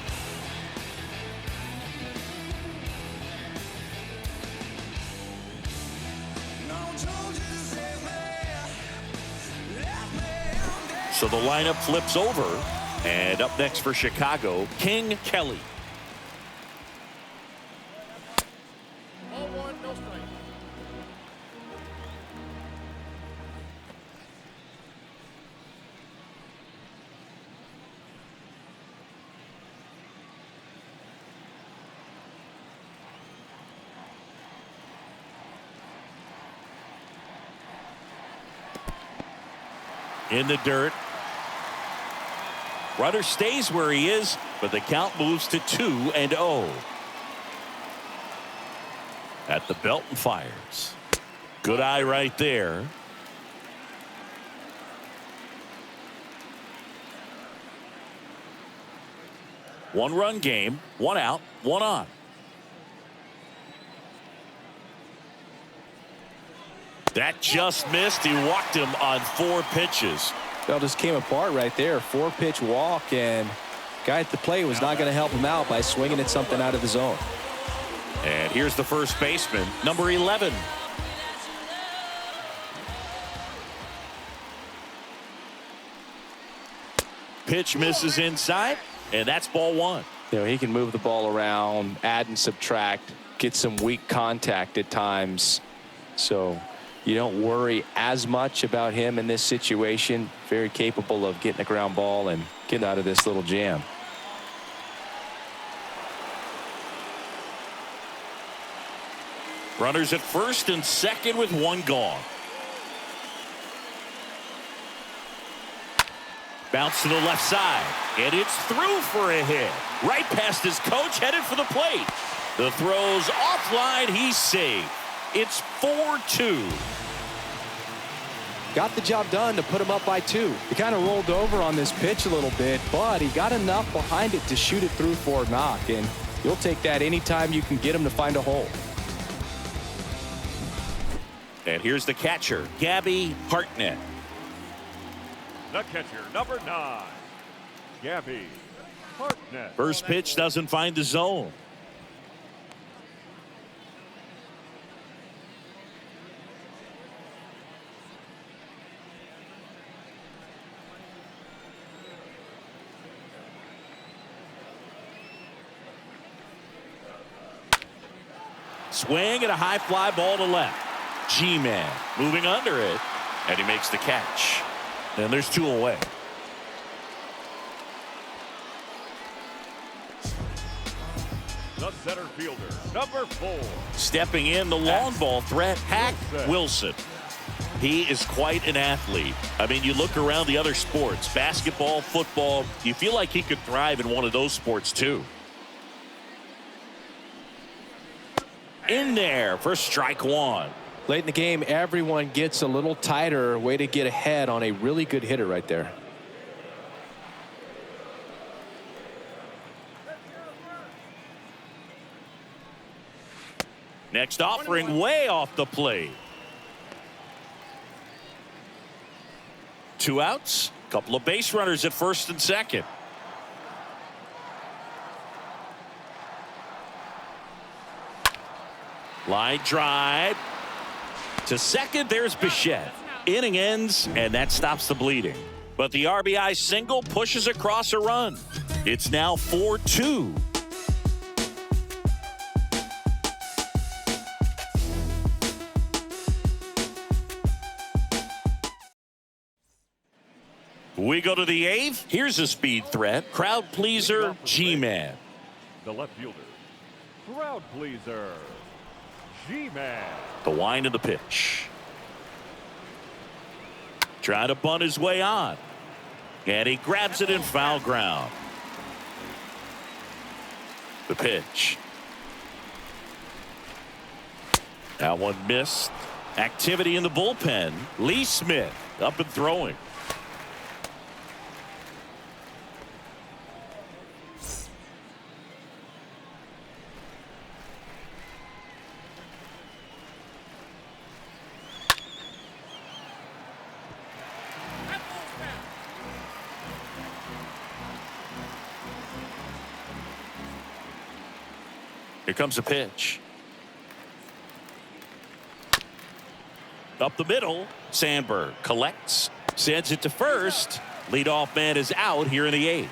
So the lineup flips over. And up next for Chicago, King Kelly.
Ball one, no strike.
In the dirt. Runner stays where he is, but the count moves to 2-0. At the belt and fires. Good eye right there. One-run game, one out, one on. That just missed. He walked him on 4 pitches.
Well, just came apart right there. 4-pitch walk, and Guy at the plate was not going to help him out by swinging at something out of the zone.
And here's the first baseman, number 11. Pitch misses inside, and that's ball one.
You know, he can move the ball around, add and subtract, get some weak contact at times. So you don't worry as much about him in this situation. Very capable of getting a ground ball and getting out of this little jam.
Runners at first and second with one gone. Bounce to the left side, and it's through for a hit. Right past his coach, headed for the plate. The throw's offline, he's safe. It's 4-2.
Got the job done to put him up by 2. He kind of rolled over on this pitch a little bit, but he got enough behind it to shoot it through for a knock, and you'll take that anytime you can get him to find a hole.
And here's the catcher, Gabby Hartnett.
The catcher, number 9, Gabby Hartnett.
First pitch doesn't find the zone. Swing and a high fly ball to left. G-Man moving under it, and he makes the catch. And there's 2 away.
The center fielder, number 4.
Stepping in, the long ball threat, Hack Wilson. He is quite an athlete. I mean, you look around the other sports, basketball, football, you feel like he could thrive in one of those sports too. In there for strike one.
Late in the game, everyone gets a little tighter. Way to get ahead on a really good hitter right there.
Next offering way off the plate. 2 outs, couple of base runners at first and second. Line drive to second. There's Bichette. Inning ends, and that stops the bleeding. But the RBI single pushes across a run. It's now 4-2. We go to the 8th. Here's a speed threat. Crowd pleaser, G-Man.
The left fielder, crowd pleaser, G-Man.
The wind of the pitch. Trying to bunt his way on. And he grabs it in foul ground. The pitch. That one missed. Activity in the bullpen. Lee Smith up and throwing. Here comes a pitch. Up the middle. Sandberg collects. Sends it to first. Leadoff man is out here in the 8th.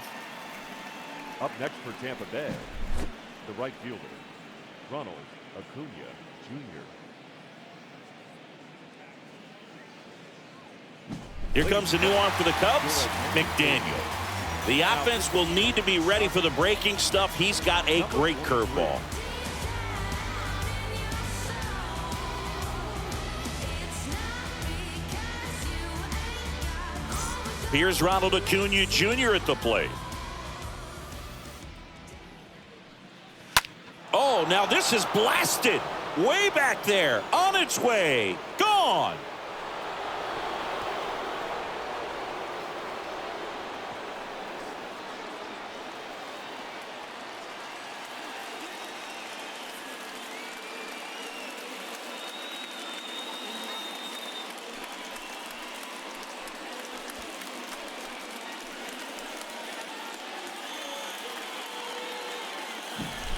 Up next for Tampa Bay, the right fielder, Ronald Acuna Jr.
Here comes a new arm for the Cubs, McDaniel. The offense will need to be ready for the breaking stuff. He's got a great curveball. Here's Ronald Acuna Jr. at the plate. Oh, now this is blasted. Way back there. On its way. Gone.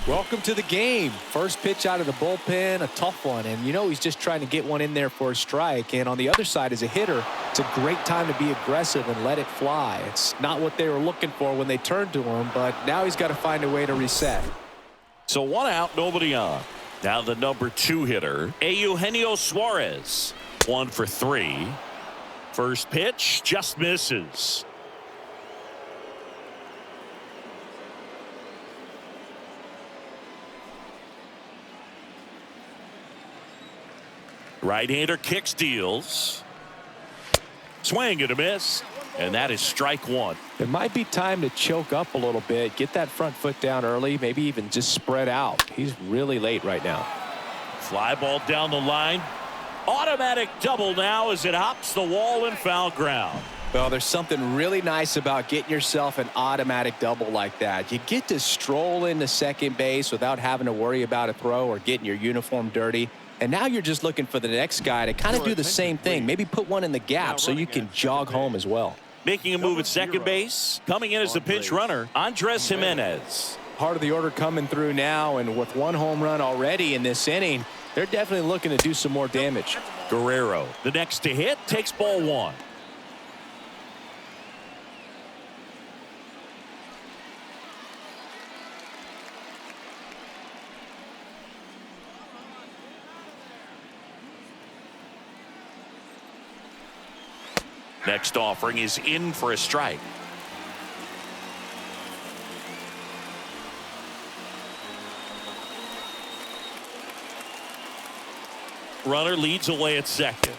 Welcome to the game. First pitch out of the bullpen, a tough one. And, he's just trying to get one in there for a strike. And on the other side, as a hitter, it's a great time to be aggressive and let it fly. It's not what they were looking for when they turned to him, but now he's got to find a way to reset.
So 1 out, nobody on. Now the number 2 hitter, Eugenio Suarez. 1 for 3. First pitch just misses. Right-hander kicks, deals. Swing and a miss. And that is strike 1.
It might be time to choke up a little bit, get that front foot down early, maybe even just spread out. He's really late right now.
Fly ball down the line. Automatic double now as it hops the wall and foul ground.
Well, there's something really nice about getting yourself an automatic double like that. You get to stroll into second base without having to worry about a throw or getting your uniform dirty. And now you're just looking for the next guy to kind of do the same thing. Maybe put one in the gap so you can jog home as well.
Making a move at second base. Coming in as the pinch runner, Andres Jimenez.
Part of the order coming through now, and with 1 home run already in this inning, they're definitely looking to do some more damage.
Guerrero, the next to hit, takes ball 1. Next offering is in for a strike. Runner leads away at second.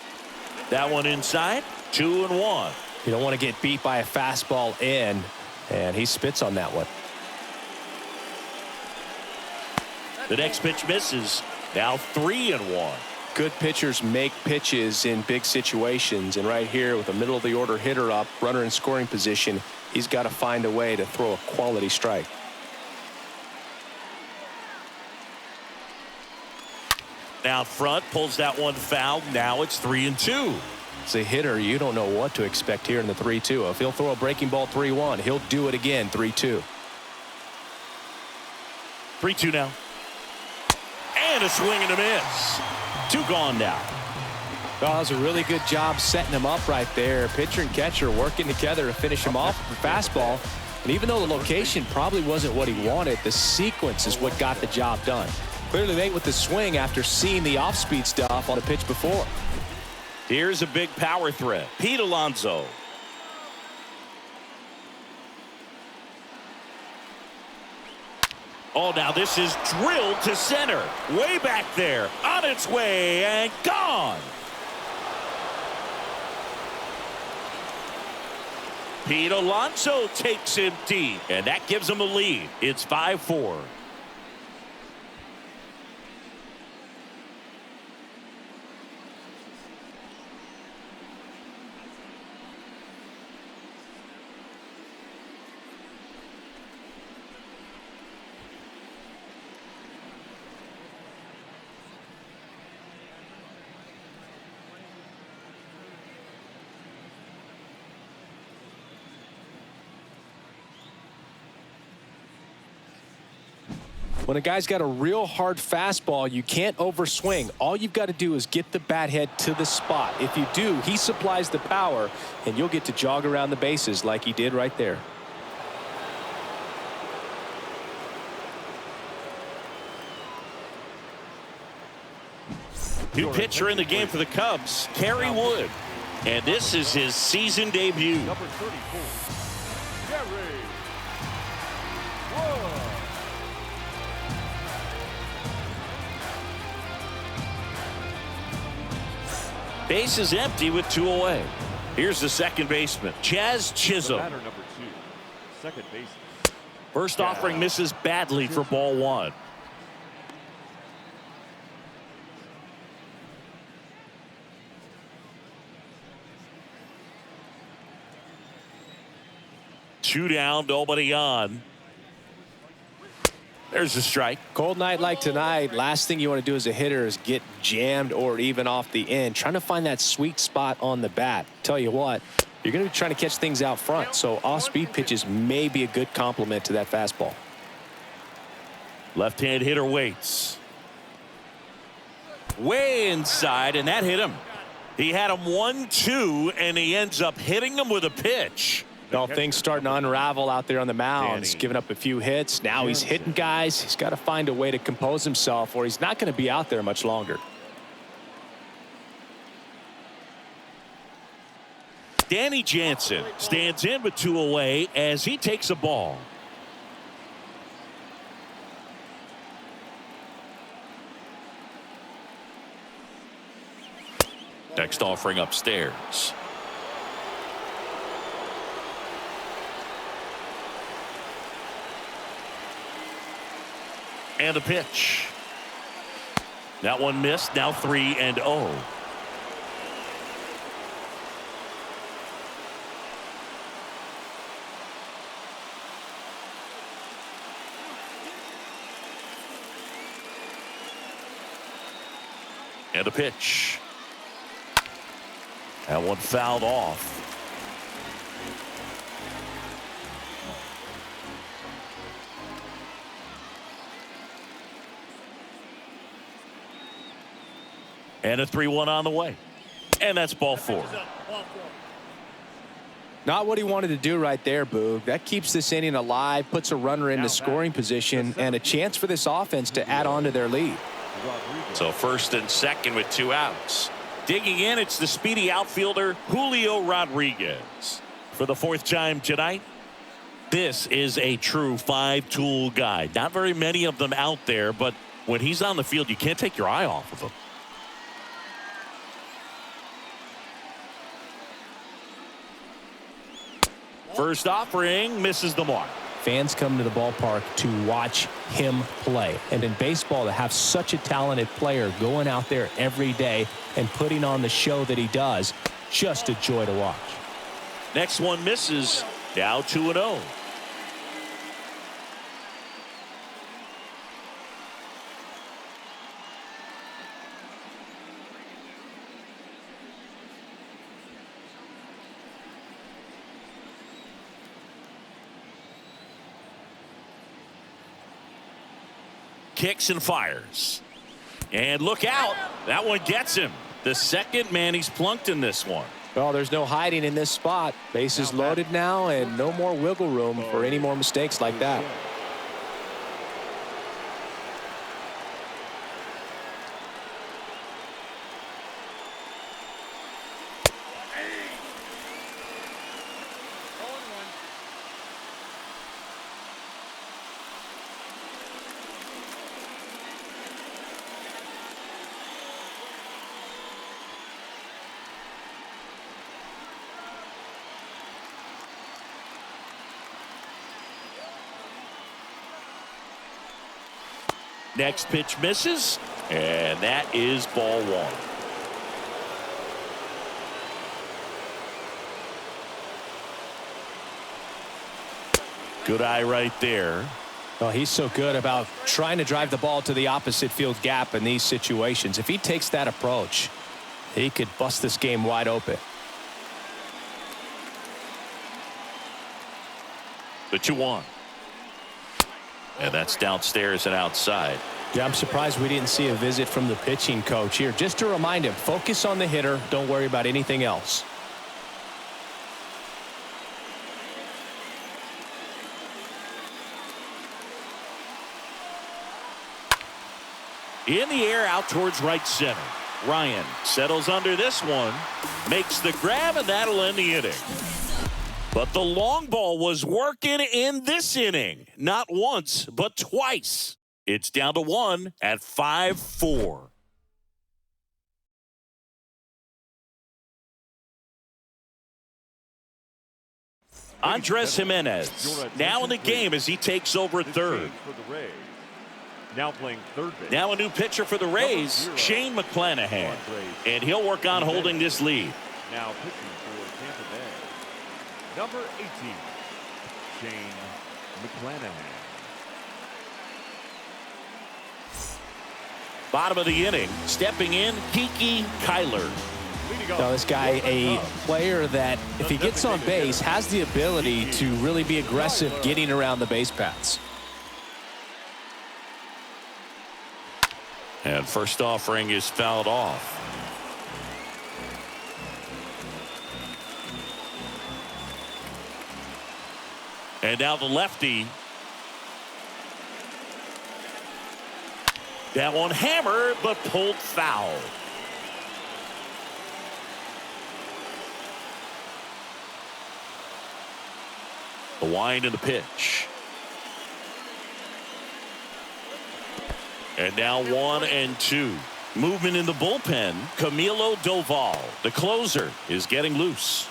That one inside, 2-1.
You don't want to get beat by a fastball in, and he spits on that one.
The next pitch misses. Now 3-1.
Good pitchers make pitches in big situations, and right here with a middle of the order hitter up, runner in scoring position, he's got to find a way to throw a quality strike.
Now front, pulls that one foul. Now it's 3-2.
As a hitter, you don't know what to expect here in the 3-2. If he'll throw a breaking ball 3-1, he'll do it again 3-2.
3-2 now. And a swing and a miss. 2 gone now.
Well, that was a really good job setting him up right there. Pitcher and catcher working together to finish him off with the fastball. And even though the location probably wasn't what he wanted, the sequence is what got the job done. Clearly late with the swing after seeing the off-speed stuff on the pitch before.
Here's a big power threat. Pete Alonso. Oh, now this is drilled to center. Way back there. On its way and gone. Pete Alonso takes him deep. And that gives him a lead. It's 5-4.
When a guy's got a real hard fastball, you can't overswing. All you've got to do is get the bat head to the spot. If you do, he supplies the power, and you'll get to jog around the bases like he did right there.
New pitcher in the game for the Cubs, Kerry Wood. And this is his season debut.
Number 34, Kerry Wood.
Base is empty with 2 away. Here's the second baseman, Chaz Chisholm.
Batter number 2, second baseman.
First offering misses badly for ball 1. Two down, nobody on. There's a strike.
Cold night like tonight, last thing you want to do as a hitter is get jammed or even off the end. Trying to find that sweet spot on the bat. Tell you what, you're going to be trying to catch things out front, so off-speed pitches may be a good complement to that fastball.
Left-hand hitter waits. Way inside, and that hit him. He had him 1-2, and he ends up hitting him with a pitch.
Well, things starting to unravel out there on the mound. He's giving up a few hits. Now he's hitting guys. He's got to find a way to compose himself, or he's not going to be out there much longer.
Danny Jansen stands in with 2 away as he takes a ball. Next offering upstairs. And a pitch. That one missed. Now 3-0. And a pitch. That one fouled off. And a 3-1 on the way. And that's ball 4.
Not what he wanted to do right there, Boog. That keeps this inning alive, puts a runner into scoring position, and a chance for this offense to add on to their lead.
So first and second with 2 outs. Digging in, it's the speedy outfielder Julio Rodriguez. For the 4th time tonight, this is a true 5-tool guy. Not very many of them out there, but when he's on the field, you can't take your eye off of him. First offering misses the mark.
Fans come to the ballpark to watch him play. And in baseball, to have such a talented player going out there every day and putting on the show that he does, just a joy to watch.
Next one misses. Now 2-0. Kicks and fires. And look out. That one gets him. The second man he's plunked in this one.
Well, there's no hiding in this spot. Bases loaded now, and no more wiggle room for any more mistakes like that.
Next pitch misses, and that is ball 1. Good eye right there.
Well, he's so good about trying to drive the ball to the opposite field gap in these situations. If he takes that approach, he could bust this game wide open.
The 2-1. And that's downstairs and outside.
Yeah, I'm surprised we didn't see a visit from the pitching coach here. Just to remind him, focus on the hitter. Don't worry about anything else.
In the air out towards right center. Ryan settles under this one. Makes the grab, and that'll end the inning. But the long ball was working in this inning. Not once, but twice. It's down to 1 at 5-4. Andres Jimenez now in the game as he takes over third.
Now playing third base.
Now a new pitcher for the Rays, Shane McClanahan. And he'll work on holding this lead.
Now pitching for Tampa Bay. Number 18, Shane McClanahan.
Bottom of the inning, stepping in, Cuyler.
Now, this guy, a player that, if he gets on base, has the ability to really be aggressive getting around the base paths.
And first offering is fouled off. And now the lefty. That one hammered, but pulled foul. The wind and the pitch. And now 1-2. Movement in the bullpen. Camilo Doval, the closer, is getting loose.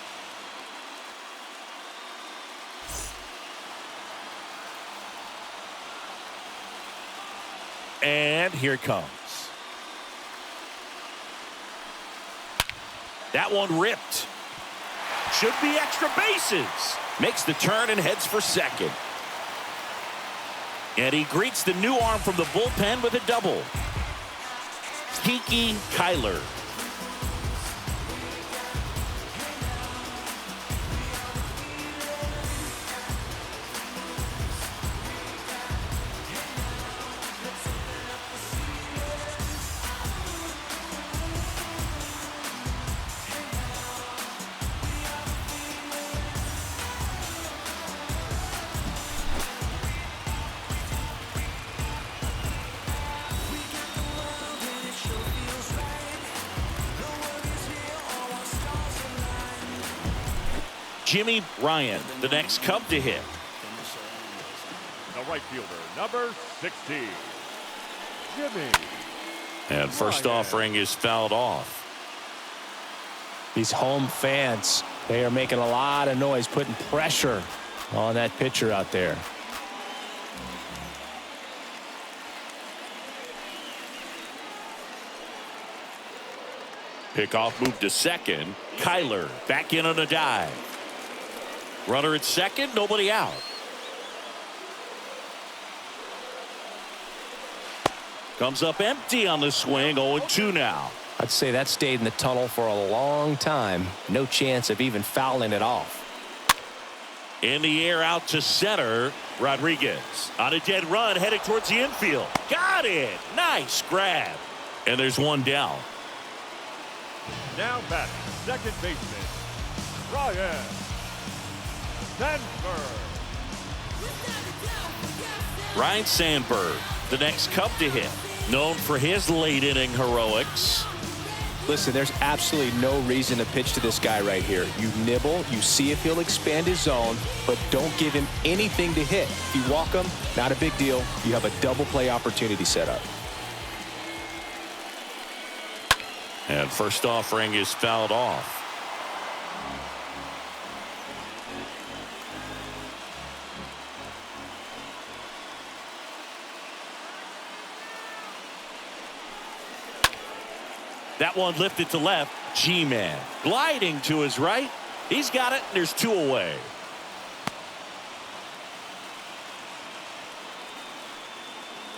And here it comes. That one ripped. Should be extra bases. Makes the turn and heads for second. And he greets the new arm from the bullpen with a double. Cuyler. Jimmy Ryan, the next Cub to hit.
The right fielder, number 60, Jimmy.
And first offering is fouled off.
These home fans, they are making a lot of noise, putting pressure on that pitcher out there.
Pickoff move to second. Cuyler back in on a dive. Runner at second, nobody out. Comes up empty on the swing, 0-2 now.
I'd say that stayed in the tunnel for a long time. No chance of even fouling it off.
In the air out to center. Rodriguez on a dead run headed towards the infield. Got it. Nice grab. And there's one down.
Now batting, second baseman, Ryan Sandberg.
Ryne Sandberg, the next Cub to hit. Known for his late inning heroics.
Listen, there's absolutely no reason to pitch to this guy right here. You nibble, you see if he'll expand his zone, but don't give him anything to hit. If you walk him, not a big deal. You have a double play opportunity set up.
And first offering is fouled off. That one lifted to left. G-Man gliding to his right. He's got it. There's two away.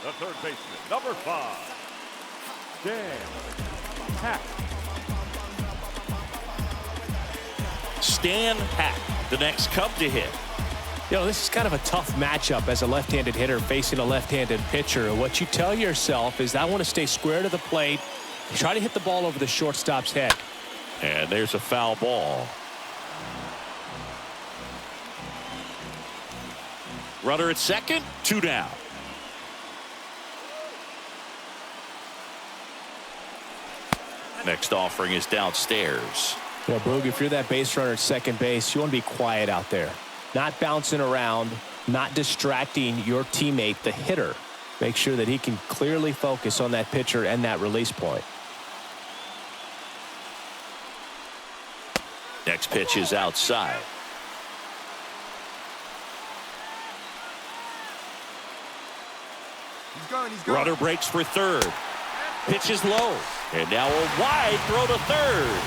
The third baseman, number 5, Stan Hack.
Stan Hack, the next Cub to hit.
You know, this is kind of a tough matchup as a left-handed hitter facing a left-handed pitcher. What you tell yourself is, I want to stay square to the plate, try to hit the ball over the shortstop's head.
And there's a foul ball. Runner at second, 2 down. Next offering is downstairs.
You know, Boog, if you're that base runner at second base, you want to be quiet out there. Not bouncing around, not distracting your teammate, the hitter. Make sure that he can clearly focus on that pitcher and that release point.
Next pitch is outside.
He's gone.
Runner breaks for third. Pitch is low. And now a wide throw to third.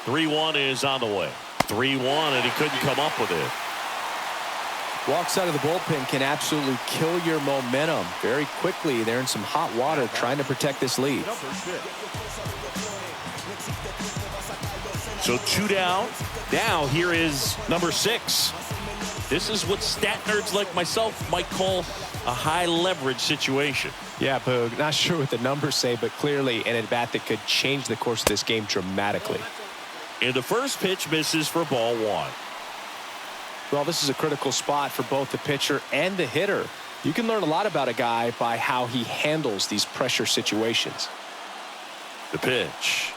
"3-1 is on the way. 3-1, and he couldn't come up with it.
Walks out of the bullpen can absolutely kill your momentum very quickly. They're in some hot water trying to protect this lead.
Number 6,
So 2 down. Now here is number 6. This is what stat nerds like myself might call a high leverage situation.
Yeah, Boog, not sure what the numbers say, but clearly an at-bat that could change the course of this game dramatically.
And the first pitch misses for ball 1.
Well, this is a critical spot for both the pitcher and the hitter. You can learn a lot about a guy by how he handles these pressure situations.
The pitch.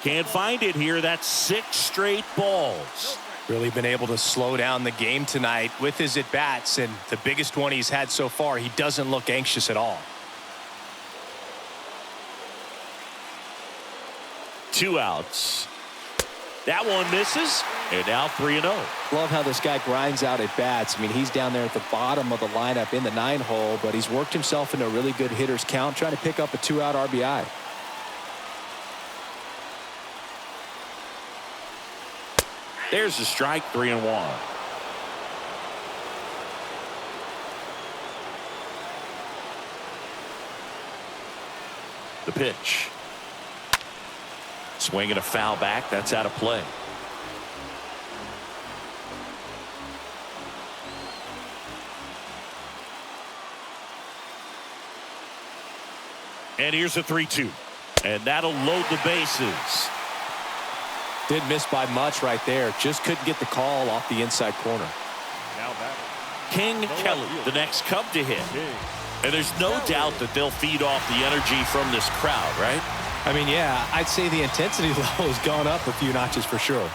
Can't find it here. That's 6 straight balls.
Really been able to slow down the game tonight with his at-bats, and the biggest one he's had so far, he doesn't look anxious at all.
2 outs. That one misses, and now 3-0.
Love how this guy grinds out at bats. I mean, he's down there at the bottom of the lineup in the 9-hole, but he's worked himself into a really good hitter's count, trying to pick up a 2-out RBI.
There's the strike, 3-1. The pitch. Swinging a foul back. That's out of play. And here's a 3-2. And that'll load the bases.
Didn't miss by much right there. Just couldn't get the call off the inside corner.
Now batting.
King Kelly, the next Cub to hit. And there's no doubt that they'll feed off the energy from this crowd, right?
I mean, yeah, I'd say the intensity level has gone up a few notches for sure.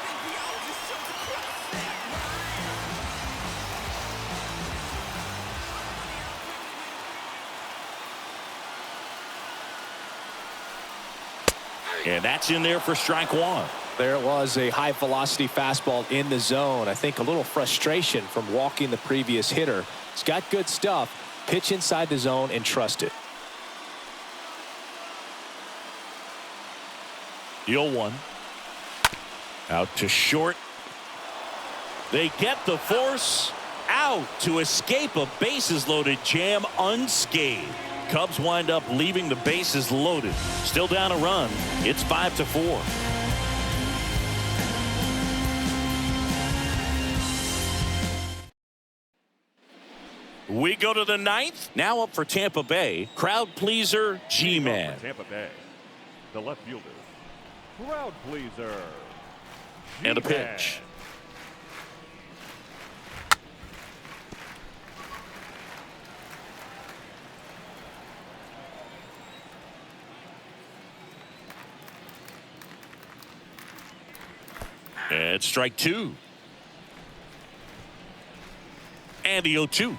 And that's in there for strike 1.
There it was, a high velocity fastball in the zone. I think a little frustration from walking the previous hitter. He's got good stuff. Pitch inside the zone and trust it.
The 0-1. Out to short. They get the force out to escape a bases loaded jam unscathed. Cubs wind up leaving the bases loaded. Still down a run. It's 5-4. We go to the 9th. Now up for Tampa Bay. Crowd pleaser G-Man.
Tampa Bay. The left fielder. Crowd pleaser.
And a pitch. And strike 2. And the 0-2.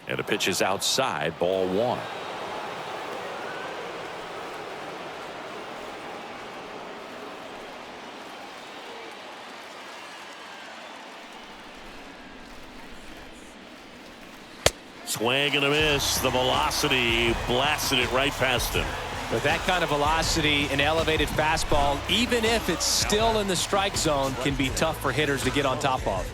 And the pitch is outside, ball 1. Swing and a miss. The velocity blasted it right past him.
With that kind of velocity, an elevated fastball, even if it's still in the strike zone, can be tough for hitters to get on top of.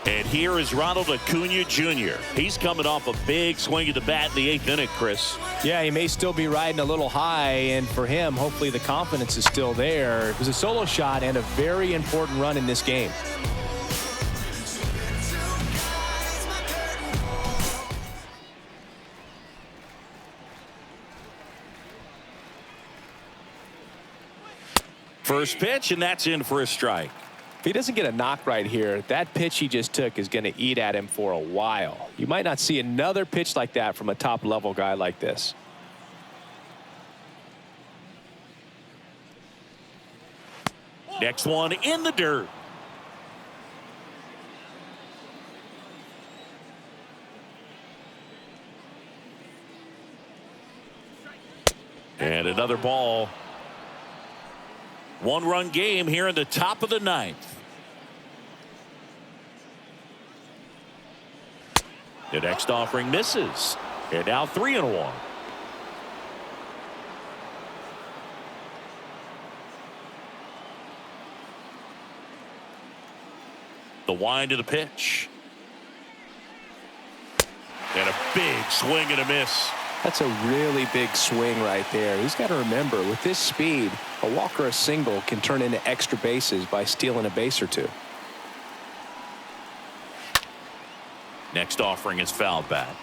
And here is Ronald Acuna Jr. He's coming off a big swing at the bat in the 8th inning, Chris.
Yeah, he may still be riding a little high, and for him, hopefully the confidence is still there. It was a solo shot and a very important run in this game.
First pitch, and that's in for a strike.
If he doesn't get a knock right here, that pitch he just took is going to eat at him for a while. You might not see another pitch like that from a top-level guy like this.
Next one in the dirt. And another ball. One-run game here in the top of the 9th. The next offering misses. And now 3-1. The wind to the pitch. And a big swing and a miss.
That's a really big swing right there. He's got to remember, with this speed, a walk or a single can turn into extra bases by stealing a base or two.
Next offering is fouled back.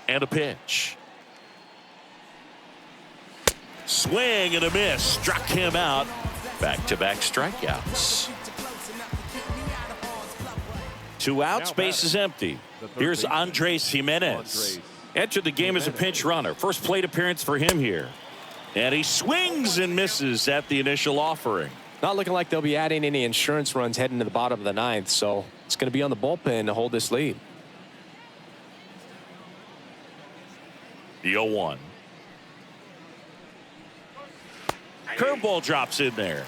And a pitch. Swing and a miss. Struck him out. Back-to-back strikeouts. 2 outs, base is empty. Here's Andres Jimenez. Entered the game as a pinch runner. First plate appearance for him here. And he swings and misses at the initial offering.
Not looking like they'll be adding any insurance runs heading to the bottom of the 9th, so it's going to be on the bullpen to hold this lead.
The 0-1. Curveball drops in there.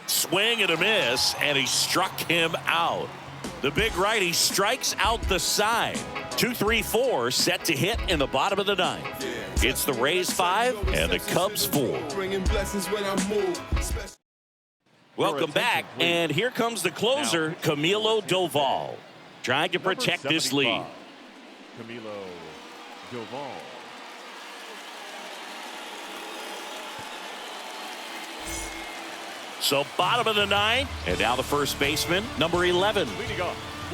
Swing and a miss, and he struck him out. The big righty strikes out the side. 2-3-4 set to hit in the bottom of the 9th. It's the Rays 5 and the Cubs 4. Welcome back, and here comes the closer, Camilo Doval, trying to protect this lead.
Camilo Doval.
So bottom of the 9th, and now the first baseman, number 11.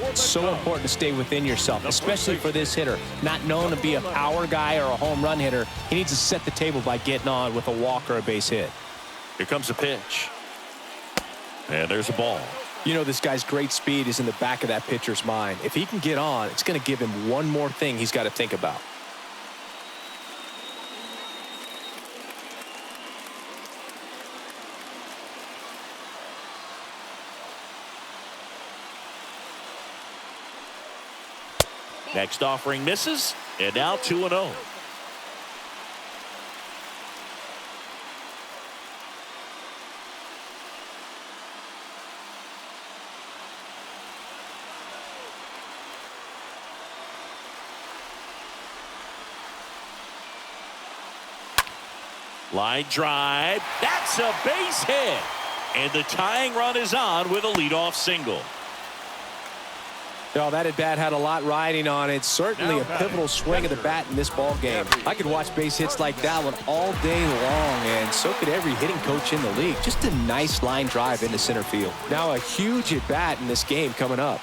It's so important to stay within yourself, especially for this hitter. Not known to be a power guy or a home run hitter. He needs to set the table by getting on with a walk or a base hit.
Here comes a pitch. And there's a ball.
You know, this guy's great speed is in the back of that pitcher's mind. If he can get on, it's going to give him one more thing he's got to think about.
Next offering misses, and now 2-0. Line drive. That's a base hit. And the tying run is on with a leadoff single.
Oh, that at-bat had a lot riding on it. Certainly a pivotal swing of the bat in this ball game. I could watch base hits like that one all day long, and so could every hitting coach in the league. Just a nice line drive into center field. Now a huge at-bat in this game coming up.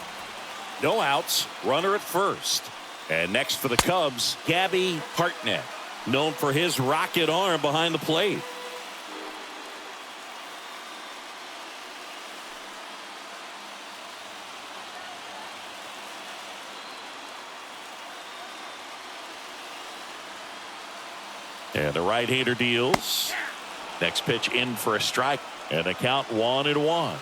No outs, runner at first. And next for the Cubs, Gabby Hartnett, known for his rocket arm behind the plate. And the right-hander deals. Next pitch in for a strike. And a count 1-1.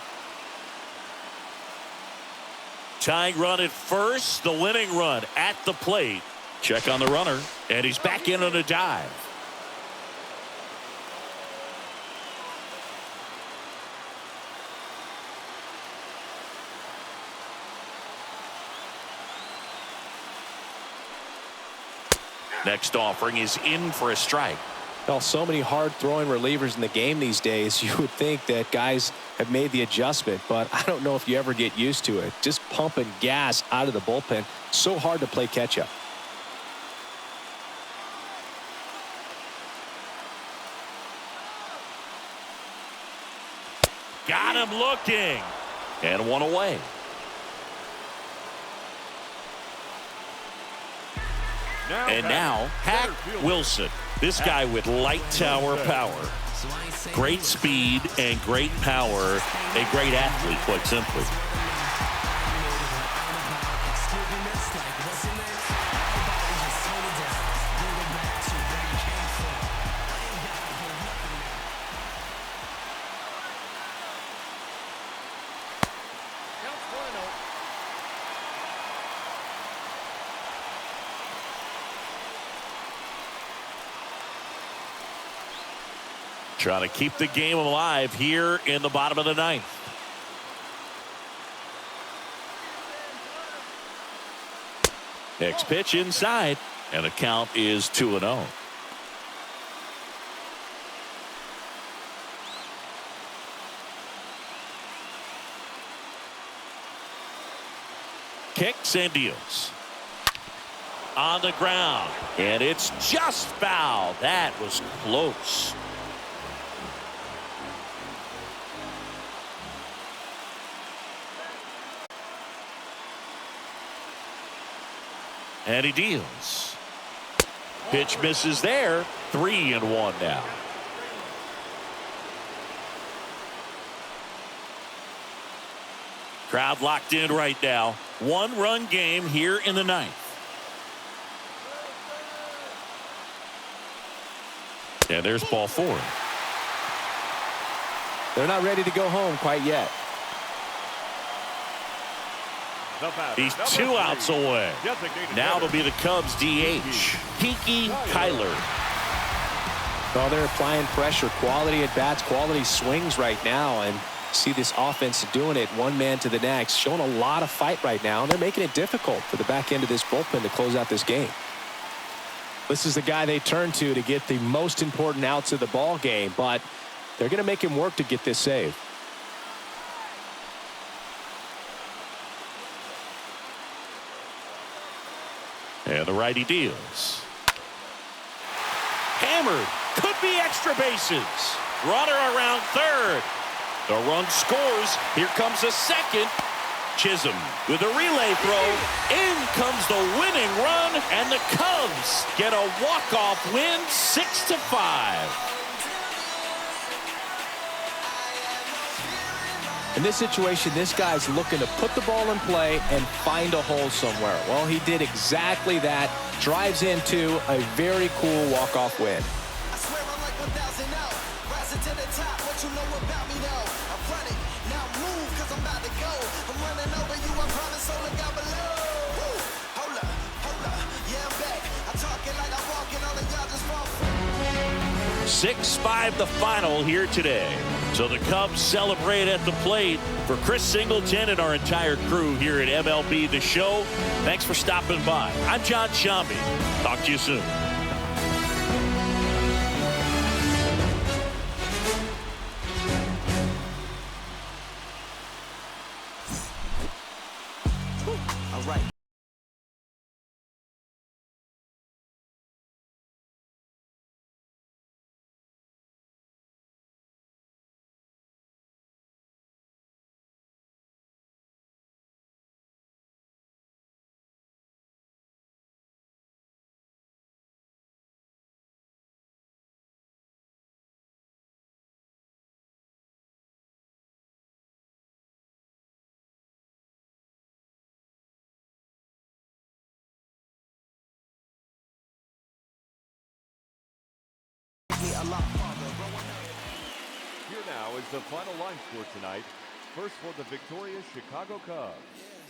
Tying run at first. The winning run at the plate. Check on the runner. And he's back in on a dive. Next offering is in for a strike.
Well, so many hard-throwing relievers in the game these days, you would think that guys have made the adjustment, but I don't know if you ever get used to it. Just pumping gas out of the bullpen. So hard to play catch-up.
Got him looking. And one away. And now, Hack Wilson. This guy with light tower power. Great speed and great power. A great athlete, quite simply. Trying to keep the game alive here in the bottom of the 9th. Next pitch inside, and the count is 2-0. Kicks and deals. On the ground, and it's just foul. That was close. And he deals. Pitch misses there. 3-1 now. Crowd locked in right now. 1-run game here in the ninth. And there's ball 4.
They're not ready to go home quite yet.
He's 2 outs away. Now it'll be the Cubs DH, Cuyler.
Oh, they're applying pressure. Quality at bats, quality swings right now. And see this offense doing it one man to the next. Showing a lot of fight right now. And they're making it difficult for the back end of this bullpen to close out this game. This is the guy they turn to get the most important outs of the ball game. But they're going to make him work to get this save.
And the righty deals. Hammered. Could be extra bases. Runner around third. The run scores. Here comes a second. Chisholm with a relay throw. In comes the winning run. And the Cubs get a walk-off win, 6-5.
In this situation, this guy's looking to put the ball in play and find a hole somewhere. Well, he did exactly that. Drives into a very cool walk-off win.
I swear I'm like 1,000 out. Rising to the top, what you know about me now? I'm running, now move, cause I'm about to go. I'm running over you, I promise, so look out below. Woo. Hold up, yeah, I'm back. I'm talking like I'm walking, all of y'all just fall.
6-5 the final here today. So the Cubs celebrate at the plate. For Chris Singleton and our entire crew here at MLB The Show, thanks for stopping by. I'm John Shambi. Talk to you soon.
All right.
Here now is the final line score tonight. First for the victorious Chicago Cubs.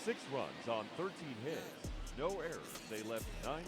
6 runs on 13 hits. No errors. They left 9 runs.